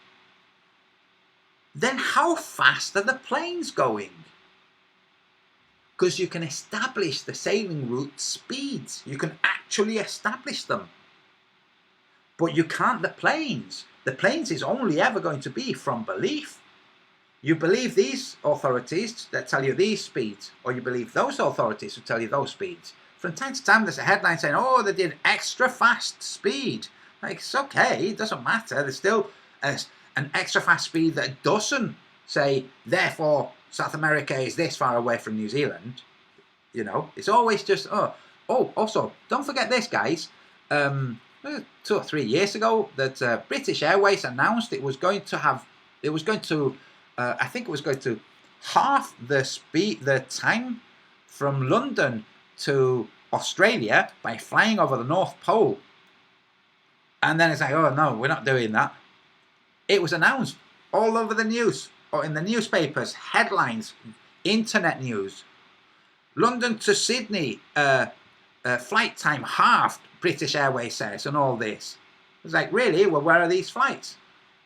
then how fast are the planes going? Because you can establish the sailing route speeds. You can actually establish them. But you can't the planes. The planes is only ever going to be from belief. You believe these authorities that tell you these speeds, or you believe those authorities who tell you those speeds. From time to time, there's a headline saying, oh, they did extra fast speed. Like, it's okay, it doesn't matter. There's still an extra fast speed that doesn't say, therefore, South America is this far away from New Zealand. You know, it's always just, also, don't forget this, guys. 2 or 3 years ago, that British Airways announced it was going to half the time from London to Australia by flying over the North Pole. And then it's like, oh no, we're not doing that. It was announced all over the news, or in the newspapers, headlines, internet news. London to Sydney, flight time halved, British Airways says, and all this. It's like, really? Well, where are these flights?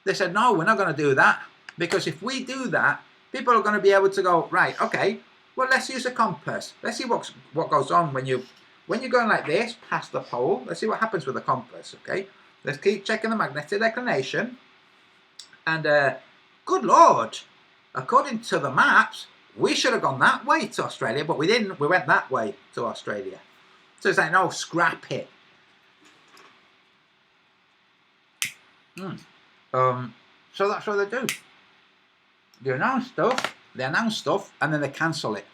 They said, no, we're not going to do that. Because if we do that, people are going to be able to go, right, okay, well, let's use a compass. Let's see what goes on when you're going like this, past the pole. Let's see what happens with the compass, okay? Let's keep checking the magnetic declination. And, good Lord, according to the maps, we should have gone that way to Australia, but we didn't. We went that way to Australia. So it's like, no, scrap it. So that's what they do. They announce stuff, and then they cancel it.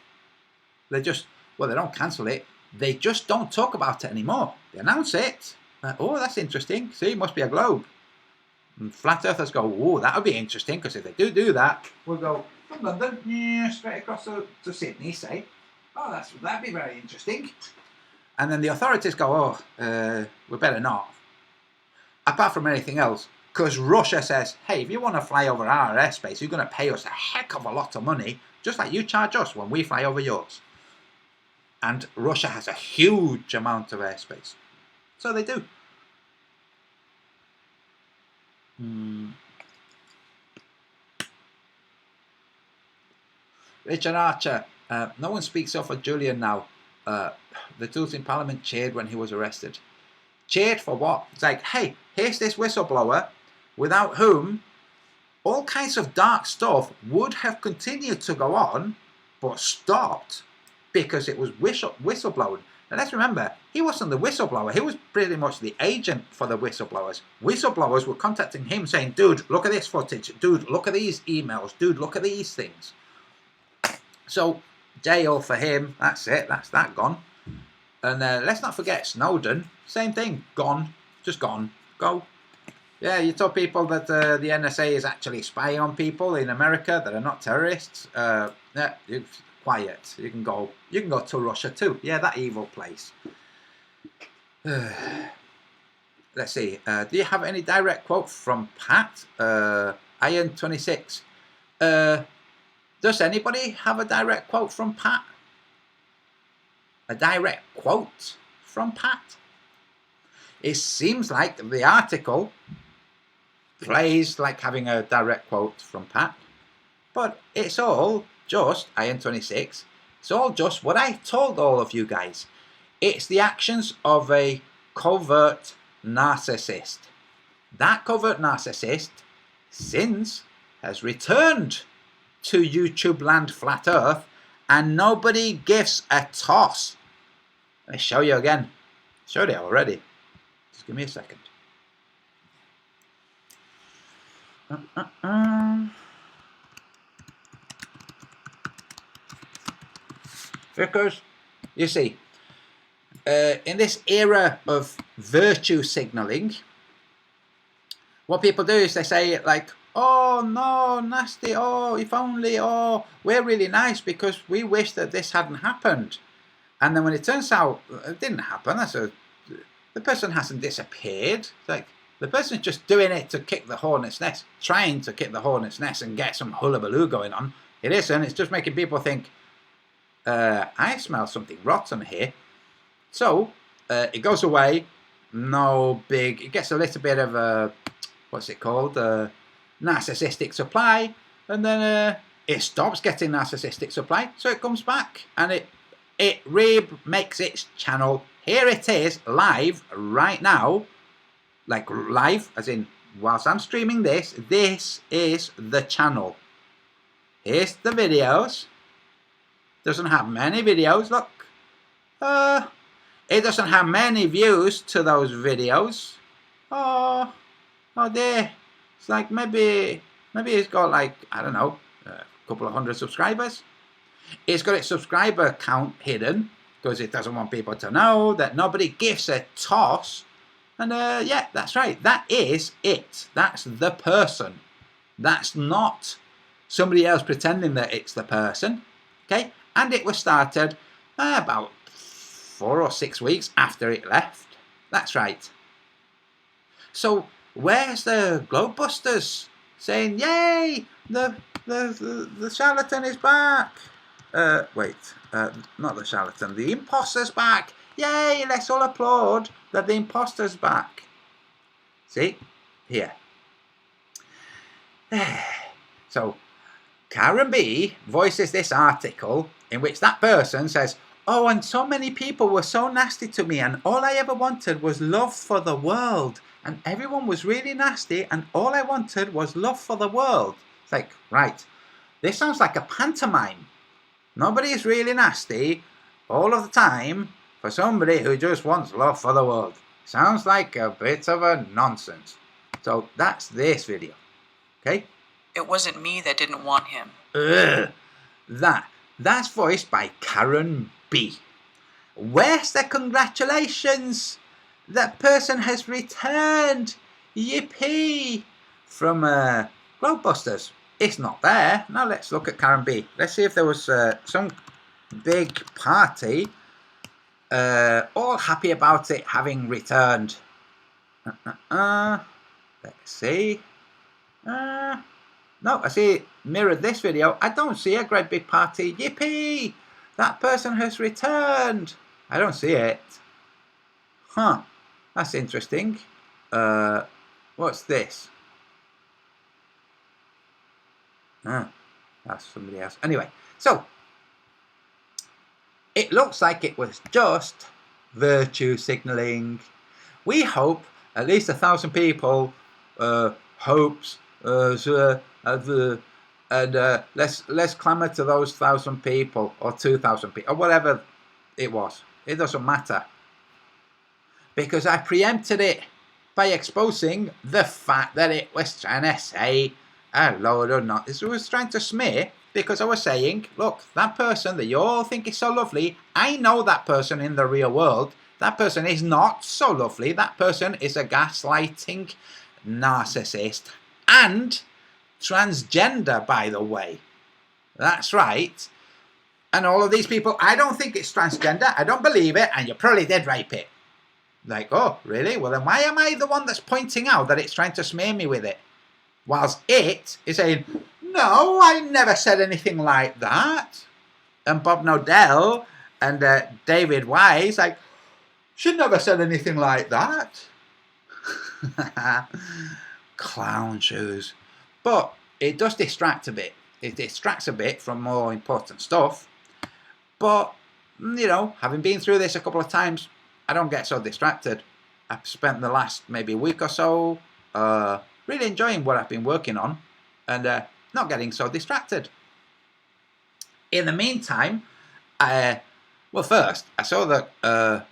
They don't cancel it. They just don't talk about it anymore. They announce it. Oh, that's interesting. See, it must be a globe. And flat earthers go, oh, that would be interesting, because if they do that, we'll go from London, straight across to Sydney, say, oh, that'd be very interesting. And then the authorities go, oh, we better not. Apart from anything else, because Russia says, hey, if you want to fly over our airspace, you're going to pay us a heck of a lot of money, just like you charge us when we fly over yours. And Russia has a huge amount of airspace. So they do. Richard Archer, no one speaks up for Julian now. The tools in Parliament cheered when he was arrested. Cheered for what? It's like, hey, here's this whistleblower without whom all kinds of dark stuff would have continued to go on, but stopped because it was whistleblowing. And let's remember, he wasn't the whistleblower. He was pretty much the agent for the whistleblowers. Whistleblowers were contacting him saying, dude, look at this footage. Dude, look at these emails. Dude, look at these things. So, jail for him. That's it. That's that gone. And let's not forget Snowden. Same thing. Gone. Just gone. Go. Yeah, you told people that the NSA is actually spying on people in America that are not terrorists. Yeah, quiet. You can go to Russia too. Yeah, that evil place. Let's see. Do you have any direct quote from Pat? Iron26. Does anybody have a direct quote from Pat? A direct quote from Pat? It seems like the article plays like having a direct quote from Pat, but it's all just, Iron26, it's all just what I told all of you guys. It's the actions of a covert narcissist. That covert narcissist, since, has returned to YouTube land flat earth, and nobody gives a toss. Let me show you again. Showed it already. Just give me a second. Because, you see, in this era of virtue signaling, what people do is they say like, oh no, nasty, oh, if only, oh, we're really nice because we wish that this hadn't happened. And then when it turns out it didn't happen, the person hasn't disappeared. It's like, the person's just doing it to kick the hornet's nest, trying to kick the hornet's nest and get some hullabaloo going on. It isn't, it's just making people think, I smell something rotten here. So, it goes away, no big, it gets a little bit of a, what's it called, narcissistic supply, and then it stops getting narcissistic supply, so it comes back, and it remakes its channel. Here it is, live, right now, like live, as in, whilst I'm streaming this is the channel. Here's the videos. Doesn't have many videos, look. It doesn't have many views to those videos. Oh dear. It's like maybe it's got like, I don't know, a couple of hundred subscribers. It's got its subscriber count hidden because it doesn't want people to know, that nobody gives a toss. And yeah, that's right. That is it. That's the person. That's not somebody else pretending that it's the person. Okay? And it was started about 4 or 6 weeks after it left. That's right. So where's the Globebusters saying, yay, the charlatan is back? Not the charlatan, the imposter's back. Yay, let's all applaud that the imposter's back. See? Here. So, Karen B voices this article in which that person says, oh, and so many people were so nasty to me, and all I ever wanted was love for the world. And everyone was really nasty, and all I wanted was love for the world. It's like, right, this sounds like a pantomime. Nobody is really nasty all of the time for somebody who just wants love for the world. Sounds like a bit of a nonsense. So that's this video. Okay? It wasn't me that didn't want him. That. That's voiced by Karen B. Where's the congratulations? That person has returned. Yippee! From Globebusters. It's not there. Now let's look at Karen B. Let's see if there was some big party. All happy about it having returned. Let's see. No, I see it mirrored this video. I don't see a great big party. Yippee! That person has returned. I don't see it. Huh. That's interesting. What's this? That's somebody else. Anyway, so it looks like it was just virtue signaling. We hope at least 1,000 people hopes and let's clamour to those 1,000 people or 2,000 people or whatever it was. It doesn't matter, because I preempted it by exposing the fact that it was trying to say a load of not. It was trying to smear, because I was saying, look, that person that you all think is so lovely, I know that person in the real world. That person is not so lovely. That person is a gaslighting narcissist and transgender, by the way. That's right. And all of these people, I don't think it's transgender. I don't believe it. And you probably did rape it. Like, oh, really? Well, then why am I the one that's pointing out that it's trying to smear me with it? Whilst it is saying, no, I never said anything like that. And Bob Nodell and David Wise, like, she never said anything like that. Clown shoes. But it does distract a bit. It distracts a bit from more important stuff. But, you know, having been through this a couple of times, I don't get so distracted. I've spent the last maybe week or so really enjoying what I've been working on and not getting so distracted. In the meantime, well, first, I saw that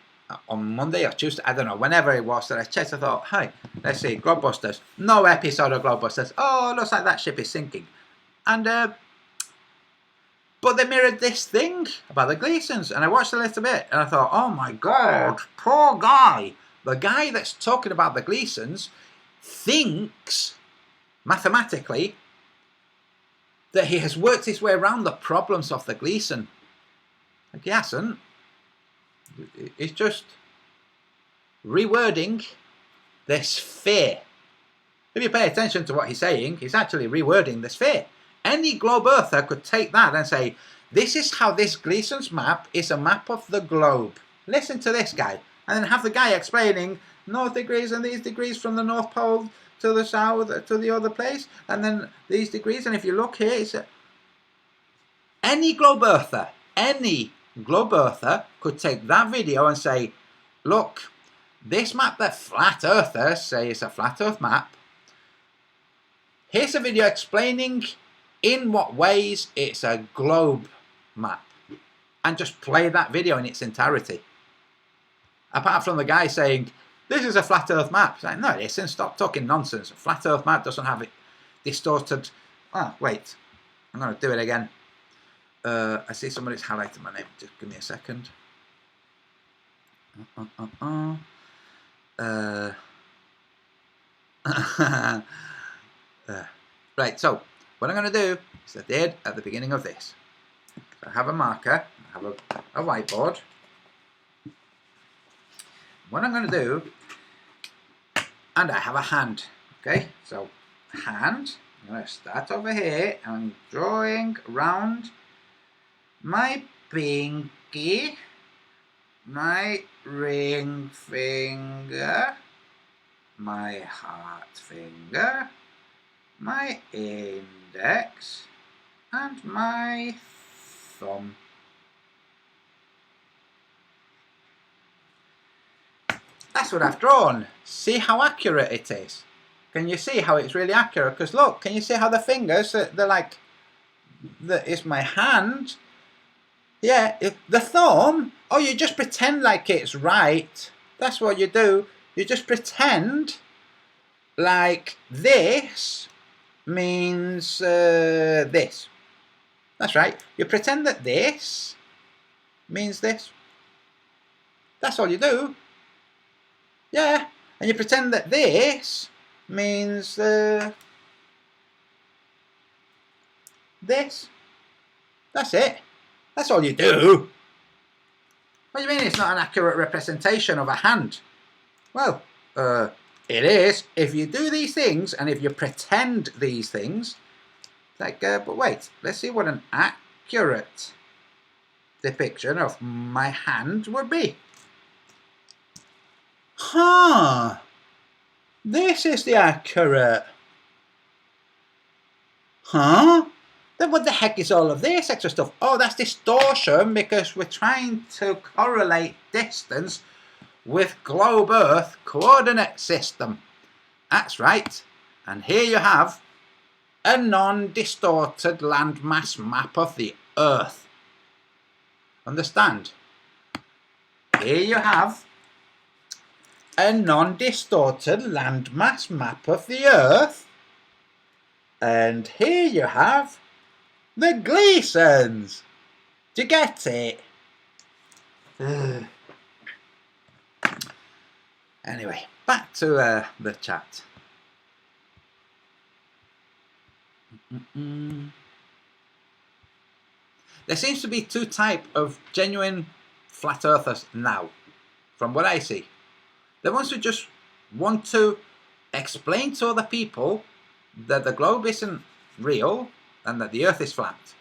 on Monday or Tuesday, I don't know, whenever it was that I checked, I thought, hey, let's see, Globebusters. No episode of Globebusters. Oh, looks like that ship is sinking. And, but they mirrored this thing about the Gleasons, and I watched a little bit, and I thought, oh my God, poor guy. The guy that's talking about the Gleasons thinks, mathematically, that he has worked his way around the problems of the Gleason. Like he hasn't. It's just rewording this fear. If you pay attention to what he's saying, he's actually rewording this fear. Any globe earther could take that and say, this is how this Gleason's map is a map of the globe. Listen to this guy. And then have the guy explaining north degrees and these degrees from the North Pole to the south to the other place. And then these degrees. And if you look here, it's any globe earther could take that video and say, look, this map that flat earthers say is a flat earth map. Here's a video explaining in what ways it's a globe map. And just play that video in its entirety. Apart from the guy saying, this is a flat earth map. It's like, no, it isn't. Stop talking nonsense. A flat earth map doesn't have it distorted. Oh, wait. I'm going to do it again. I see somebody's highlighted my name. Just give me a second. Right, so what I'm going to do is I did at the beginning of this. I have a marker, I have a whiteboard. What I'm going to do, and I have a hand. Okay, so hand. I'm going to start over here. I'm drawing around my pinky, my ring finger, my heart finger, my index, and my thumb. That's what I've drawn. See how accurate it is? Can you see how it's really accurate? Because look, can you see how the fingers, they're like, it's my hand. Yeah, the thumb, oh, you just pretend like it's right. That's what you do. You just pretend like this means this. That's right. You pretend that this means this. That's all you do. Yeah. And you pretend that this means this. That's it. That's all you do. What do you mean it's not an accurate representation of a hand? Well, it is if you do these things and if you pretend these things. Like, but wait, let's see what an accurate depiction of my hand would be. Huh. This is the accurate. Huh? Then what the heck is all of this extra stuff? Oh, that's distortion because we're trying to correlate distance with globe Earth coordinate system. That's right. And here you have a non-distorted landmass map of the Earth. Understand? Here you have a non-distorted landmass map of the Earth. And here you have the Gleasons. Do you get it? Anyway, back to the chat. There seems to be two types of genuine flat earthers now, from what I see. The ones who just want to explain to other people that the globe isn't real and that the earth is flat.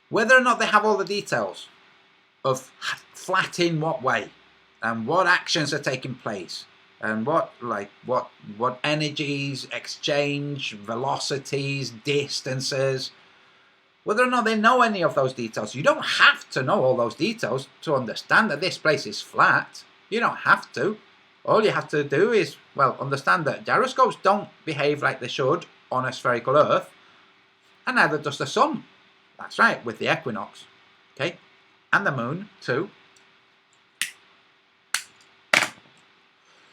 Whether or not they have all the details of flat in what way and what actions are taking place and what energies exchange, velocities, distances, whether or not they know any of those details. You don't have to know all those details to understand that this place is flat. You don't have to. All you have to do is, well, understand that gyroscopes don't behave like they should on a spherical Earth, and neither does the sun. That's right, with the equinox, okay, and the moon too.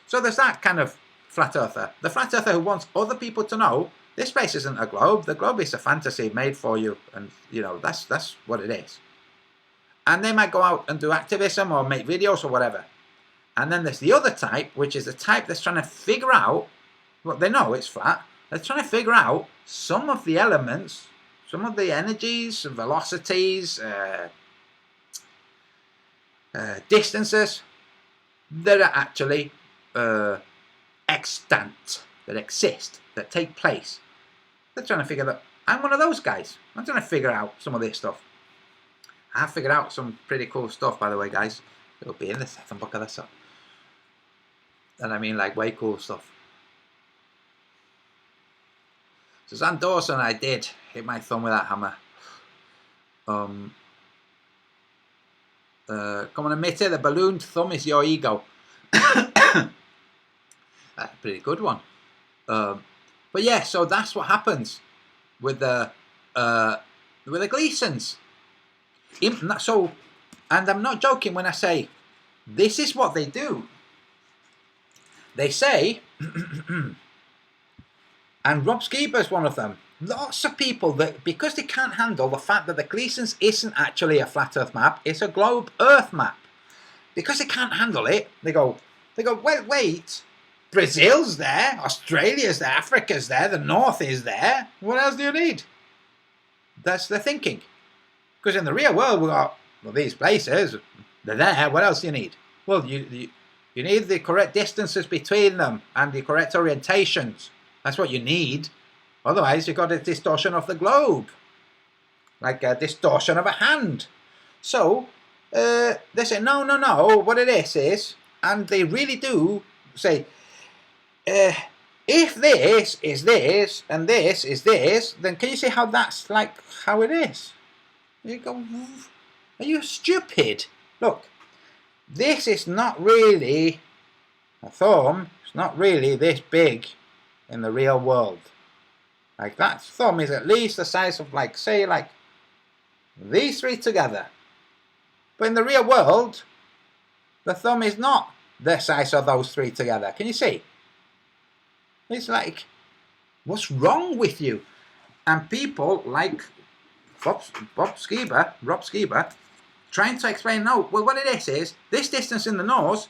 So there's that kind of flat earther. The flat earther who wants other people to know this place isn't a globe. The globe is a fantasy made for you, and you know that's what it is. And they might go out and do activism or make videos or whatever. And then there's the other type, which is the type that's trying to figure out, well, they know it's flat. They're trying to figure out some of the elements, some of the energies, velocities, distances that are actually extant, that exist, that take place. They're trying to figure that. I'm one of those guys. I'm trying to figure out some of this stuff. I've figured out some pretty cool stuff, by the way, guys. It'll be in the second book of the song. And I mean, like, way cool stuff. Suzanne Dawson, I did hit my thumb with that hammer. Come on, admit it, the ballooned thumb is your ego. That's a pretty good one. But yeah, so that's what happens with the Gleasons. So, and I'm not joking when I say this is what they do. They say, and Rob Skiba's one of them, lots of people that, because they can't handle the fact that the Gleasons isn't actually a flat Earth map, it's a globe Earth map. Because they can't handle it, they go, wait, Brazil's there, Australia's there, Africa's there, the North is there. What else do you need? That's their thinking. Because in the real world, we got, well, these places, they're there. What else do you need? Well, you need the correct distances between them and the correct orientations. That's what you need. Otherwise, you've got a distortion of the globe. Like a distortion of a hand. So, they say, no, what it is, and they really do say, if this is this, and this is this, then can you see how that's like how it is? You go, are you stupid? Look, this is not really a thumb. It's not really this big in the real world. Like, that thumb is at least the size of, like, say, like these three together. But in the real world, the thumb is not the size of those three together. Can you see? It's like, what's wrong with you? And people like Rob Skiba, trying to explain, no, well, what it is this distance in the north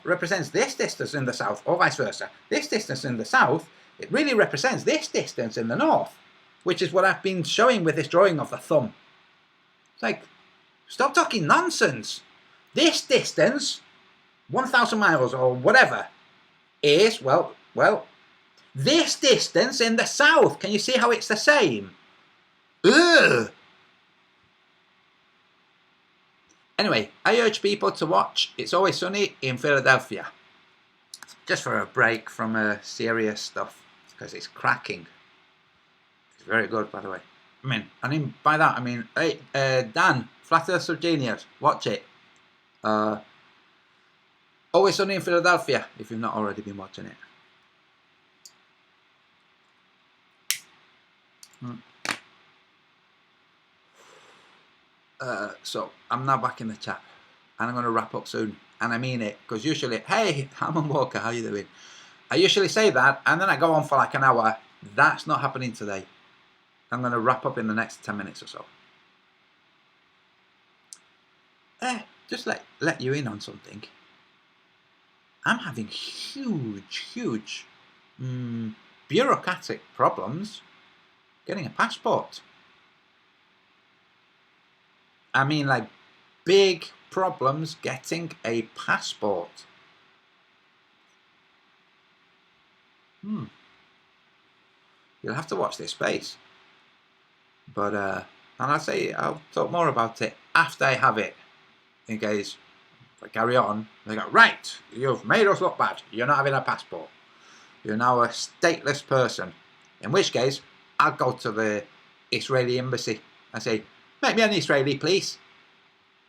represents this distance in the south, or vice versa. This distance in the south, it really represents this distance in the north, which is what I've been showing with this drawing of the thumb. It's like, stop talking nonsense. This distance, 1,000 miles or whatever, is, well, this distance in the south. Can you see how it's the same? Ugh. Anyway, I urge people to watch It's Always Sunny in Philadelphia. Just for a break from serious stuff, because it's cracking. It's very good, by the way. I mean, by that, I mean, hey, Dan, Flat Earth Genius, watch it. Always Sunny in Philadelphia, if you've not already been watching it. So I'm now back in the chat, and I'm going to wrap up soon, and I mean it, because usually, hey, Hammond Walker, how you doing? I usually say that, and then I go on for like an hour. That's not happening today. I'm going to wrap up in the next 10 minutes or so. Just let you in on something. I'm having huge bureaucratic problems getting a passport. I mean, like, big problems getting a passport. You'll have to watch this space. But, and I'll talk more about it after I have it. In case if I carry on, they go, right, you've made us look bad. You're not having a passport. You're now a stateless person. In which case, I'll go to the Israeli embassy. I say, make me an Israeli, please.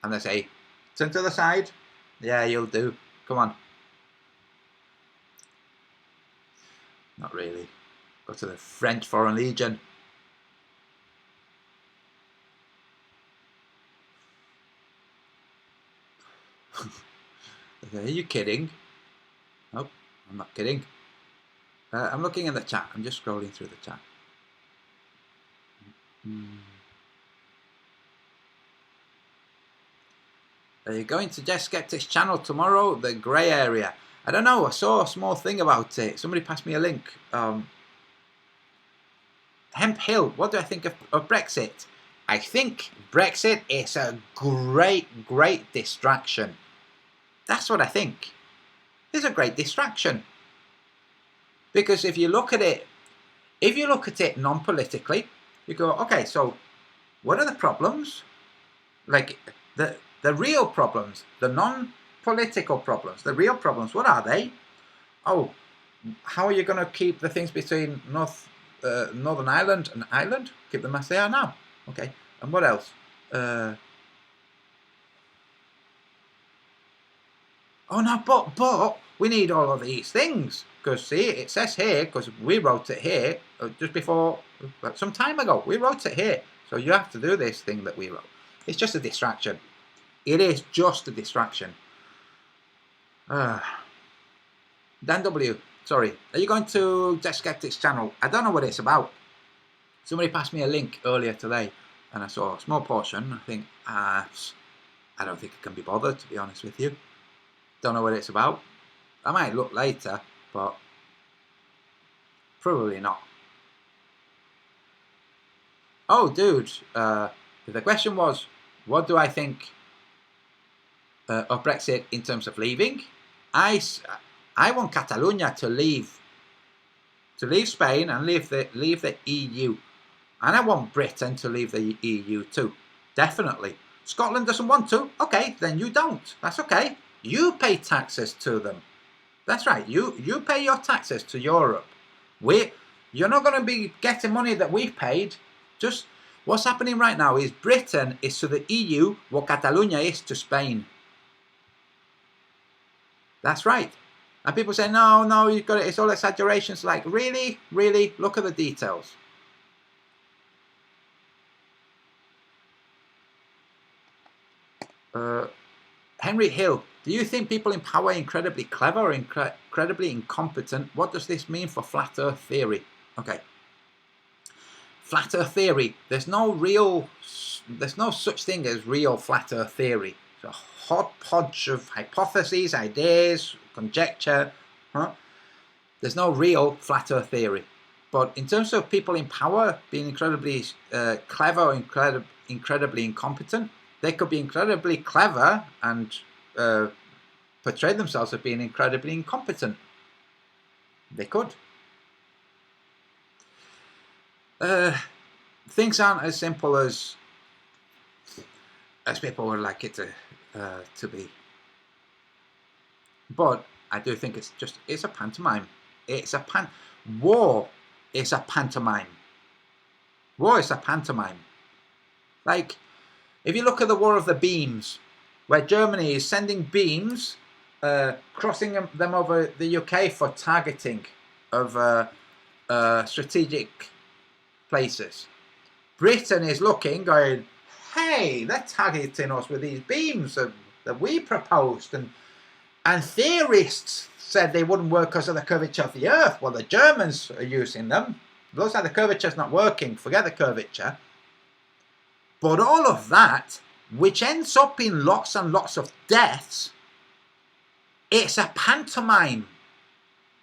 And they say, turn to the side. Yeah, you'll do. Come on. Not really. Go to the French Foreign Legion. Are you kidding? Nope, I'm not kidding. I'm looking in the chat. I'm just scrolling through the chat. Are you going to Jeff Skeptic's channel tomorrow? The grey area. I don't know. I saw a small thing about it. Somebody passed me a link. Hemp Hill. What do I think of Brexit? I think Brexit is a great distraction. That's what I think. It's a great distraction. Because if you look at it non-politically, you go, okay, so what are the problems? Like the real problems, the non-political problems, the real problems, what are they? Oh, how are you going to keep the things between Northern Ireland and Ireland? Keep them as they are now. Okay, and what else? Oh no, but we need all of these things. Because see, it says here, because we wrote it here, just before, some time ago, we wrote it here. So you have to do this thing that we wrote. It's just a distraction. It is just a distraction. Dan W, sorry. Are you going to Jeff Skeptic's channel? I don't know what it's about. Somebody passed me a link earlier today, and I saw a small portion. I think, I don't think it can be bothered, to be honest with you. Don't know what it's about. I might look later, but probably not. Oh, dude. The question was, what do I think of Brexit in terms of leaving? I want Catalonia to leave Spain and leave the EU, and I want Britain to leave the EU too. Definitely. Scotland doesn't want to. Okay, then you don't. That's okay. You pay taxes to them. That's right. You pay your taxes to Europe. You're not going to be getting money that we've paid. Just what's happening right now is Britain is to the EU what Catalonia is to Spain. That's right. And people say, no, you've got it. It's all exaggerations. Like, really? Look at the details. Henry Hill, do you think people in power are incredibly clever or incredibly incompetent? What does this mean for flat earth theory? Okay. flat earth theory. There's no such thing as real flat earth theory. It's a hodgepodge of hypotheses, ideas, conjecture. Huh? There's no real flat earth theory. But in terms of people in power being incredibly clever or incredibly incompetent, they could be incredibly clever and portray themselves as being incredibly incompetent. They could. Things aren't as simple as people would like it to be. But I do think it's a pantomime. War is a pantomime. War is a pantomime. Like, if you look at the War of the Beams, where Germany is sending beams, crossing them over the UK for targeting of strategic places. Britain is looking, going, hey, they're targeting us with these beams that we proposed, and theorists said they wouldn't work because of the curvature of the Earth. Well, the Germans are using them. Looks like the curvature's not working. Forget the curvature. But all of that, which ends up in lots and lots of deaths, it's a pantomime.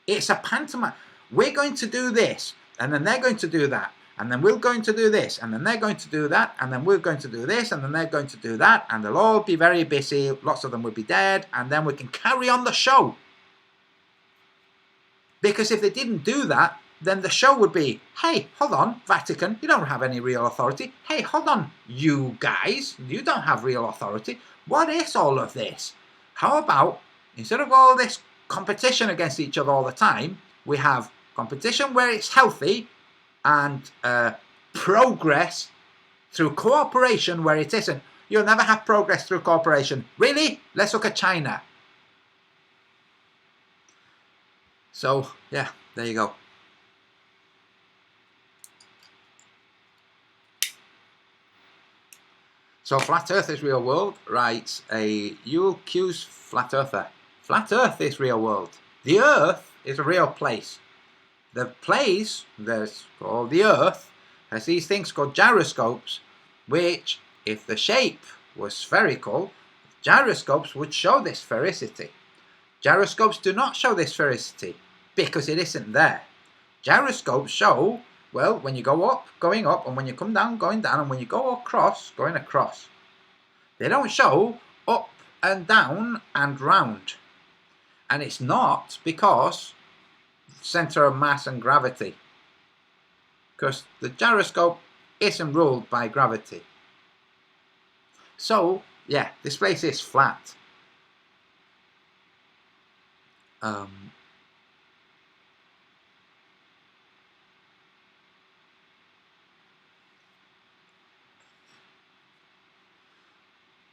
It's a pantomime. We're going to do this, and then they're going to do that, and then we're going to do this, and then they're going to do that, and then we're going to do this, and then they're going to do that, and they'll all be very busy. Lots of them will be dead, and then we can carry on the show. Because if they didn't do that, then the show would be, hey, hold on, Vatican, you don't have any real authority. Hey, hold on, you guys, you don't have real authority. What is all of this? How about, instead of all this competition against each other all the time, we have competition where it's healthy and progress through cooperation where it isn't. You'll never have progress through cooperation. Really? Let's look at China. So, yeah, there you go. So, Flat Earth is real world, writes a UQ's Flat Earther. Flat Earth is real world. The Earth is a real place. The place that's called the Earth has these things called gyroscopes, which, if the shape was spherical, gyroscopes would show this sphericity. Gyroscopes do not show this sphericity because it isn't there. Gyroscopes show, well, when you go up, going up, and when you come down, going down, and when you go across, going across. They don't show up and down and round. And it's not because center of mass and gravity, because the gyroscope isn't ruled by gravity. So, yeah, this place is flat.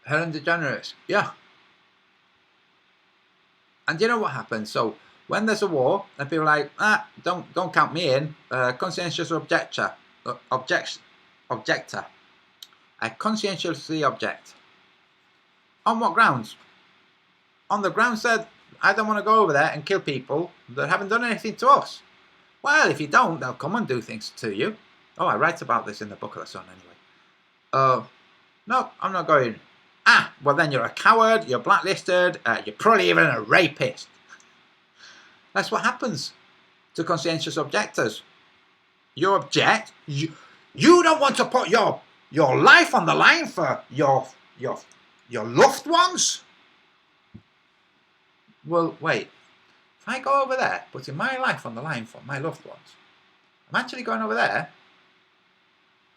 Helen DeGeneres, yeah. And you know what happens? So when there's a war, and people are like, don't count me in. Conscientious objector. I conscientiously object. On what grounds? On the grounds that I don't want to go over there and kill people that haven't done anything to us. Well, if you don't, they'll come and do things to you. Oh, I write about this in the book of the Sun anyway. No, I'm not going. Well then you're a coward, you're blacklisted, you're probably even a rapist. That's what happens to conscientious objectors. You object, you don't want to put your life on the line for your loved ones? Well, wait. If I go over there, putting my life on the line for my loved ones, I'm actually going over there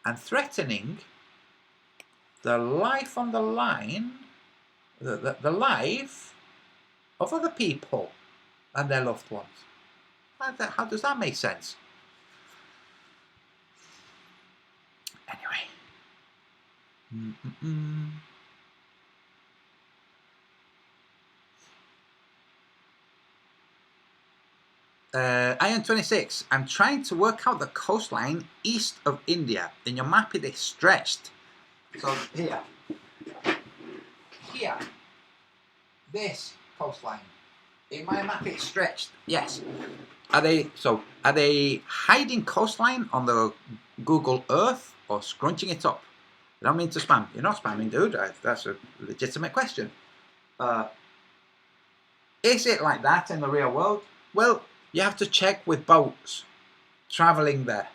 and threatening the life on the line, the life of other people and their loved ones. How does that make sense? Anyway. Iron 26. I'm trying to work out the coastline east of India. In your map it is stretched. So here, this coastline. In my map it's stretched, yes. Are they hiding coastline on the Google Earth or scrunching it up? I don't mean to spam. You're not spamming, dude. That's a legitimate question. Is it like that in the real world? Well, you have to check with boats traveling there.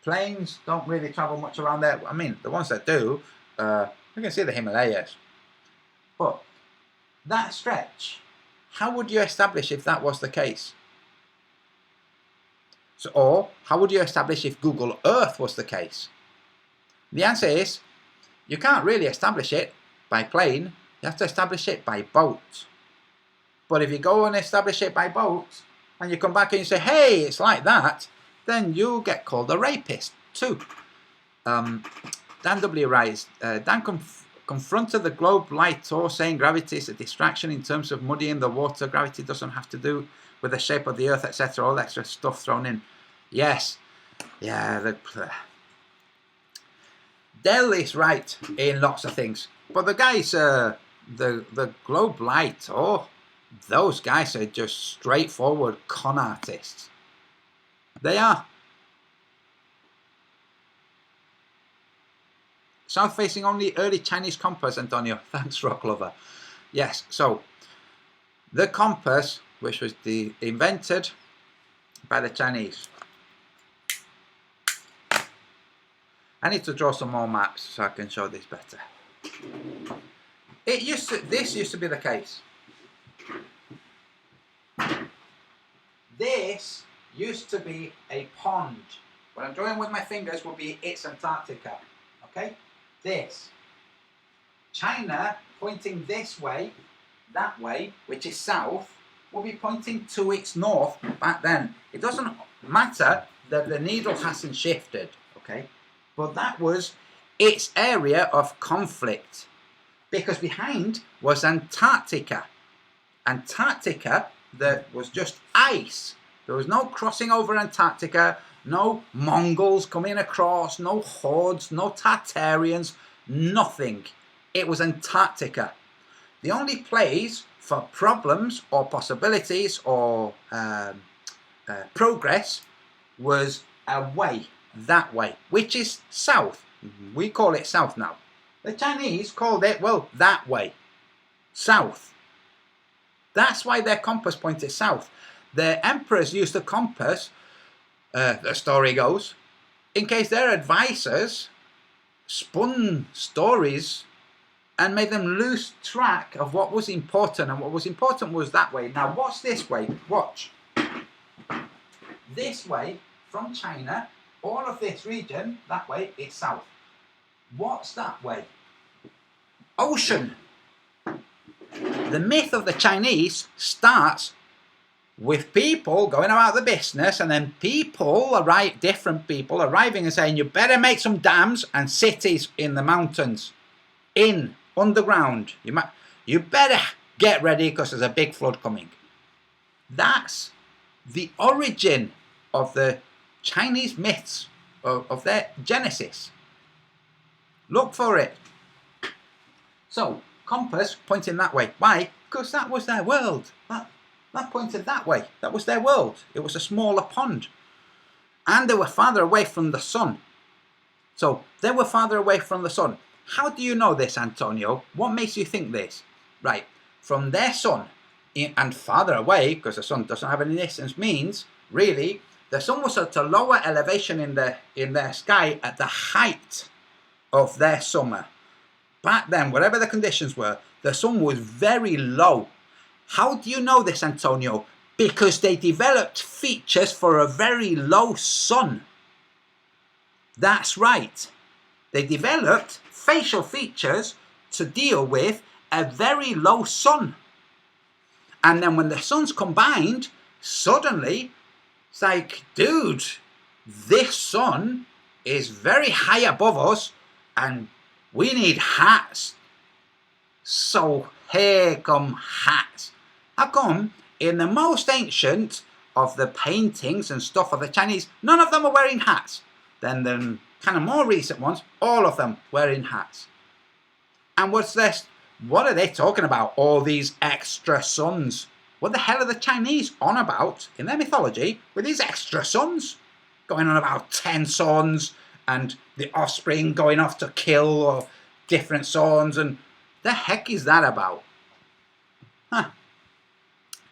Planes don't really travel much around there. I mean, the ones that do, you can see the Himalayas. But that stretch, how would you establish if that was the case? So, or how would you establish if Google Earth was the case? The answer is, you can't really establish it by plane. You have to establish it by boat. But if you go and establish it by boat, and you come back and you say, hey, it's like that, then you'll get called a rapist too. Dan W. writes, Dan confronted the Globe Light Tour saying gravity is a distraction in terms of muddying the water. Gravity doesn't have to do with the shape of the earth, etc. All extra stuff thrown in. Yes. Yeah. Dell is right in lots of things. But the guys, the Globe Light Tour, those guys are just straightforward con artists. They are. South facing only early Chinese compass, Antonio. Thanks, Rock Lover. Yes, so the compass, which was invented by the Chinese. I need to draw some more maps so I can show this better. This used to be the case. This used to be a pond. What I'm drawing with my fingers will be its Antarctica. Okay? This. China pointing this way, that way, which is south, will be pointing to its north back then. It doesn't matter that the needle hasn't shifted. Okay? But that was its area of conflict. Because behind was Antarctica. Antarctica, that was just ice. There was no crossing over Antarctica, no Mongols coming across, no hordes, no Tartarians, nothing. It was Antarctica. The only place for problems or possibilities or progress was away, that way, which is south. We call it south now. The Chinese called it, well, that way, south. That's why their compass pointed south. The emperors used the compass, the story goes, in case their advisors spun stories and made them lose track of what was important, and what was important was that way. Now what's this way? Watch. This way, from China, all of this region, that way, is south. What's that way? Ocean. The myth of the Chinese starts with people going about the business, and then different people arriving and saying, you better make some dams and cities in the mountains, underground. You better get ready because there's a big flood coming. That's the origin of the Chinese myths, of their genesis. Look for it. So, compass pointing that way. Why? Because that was their world. That pointed that way. That was their world. It was a smaller pond. And they were farther away from the sun. So, they were farther away from the sun. How do you know this, Antonio? What makes you think this? Right, from their sun and farther away, because the sun doesn't have any distance, means, really, the sun was at a lower elevation in their sky at the height of their summer. Back then, whatever the conditions were, the sun was very low. How do you know this, Antonio? Because they developed features for a very low sun. That's right. They developed facial features to deal with a very low sun. And then when the suns combined, suddenly, it's like, dude, this sun is very high above us, and we need hats. So here come hats. How come in the most ancient of the paintings and stuff of the Chinese, none of them are wearing hats? Then the kind of more recent ones, all of them wearing hats. And what's this? What are they talking about? All these extra suns. what the hell are the Chinese on about in their mythology with these extra sons? Going on about 10 sons and the offspring going off to kill or different sons, and the heck is that about? Huh.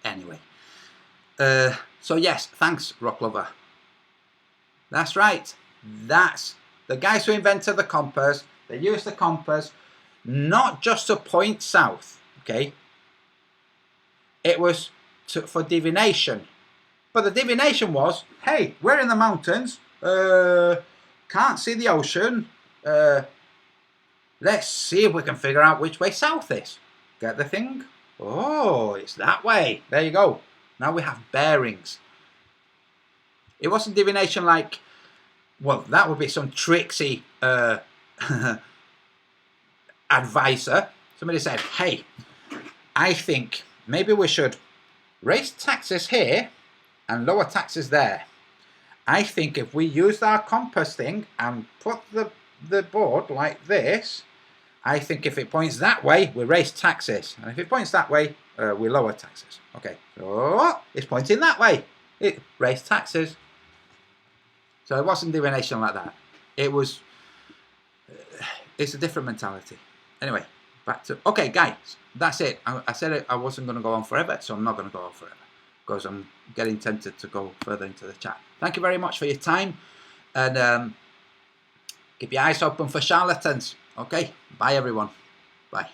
Anyway. So yes, thanks, Rock Lover. That's right. That's the guys who invented the compass. They used the compass not just to point south, okay? It was for divination. But the divination was, hey, we're in the mountains, can't see the ocean, let's see if we can figure out which way south is. Get the thing? Oh, it's that way. There you go. Now we have bearings. It wasn't divination like, well, that would be some tricksy advisor. Somebody said, hey, I think maybe we should raise taxes here and lower taxes there. I think if we use our compass thing and put the board like this, I think if it points that way, we raise taxes. And if it points that way, we lower taxes. Okay, so it's pointing that way. It raised taxes. So it wasn't divination like that. It was, it's a different mentality. Anyway, back to, okay guys, that's it. I said I wasn't going to go on forever, so I'm not going to go on forever, because I'm getting tempted to go further into the chat. Thank you very much for your time, and keep your eyes open for charlatans. Okay, bye everyone. Bye.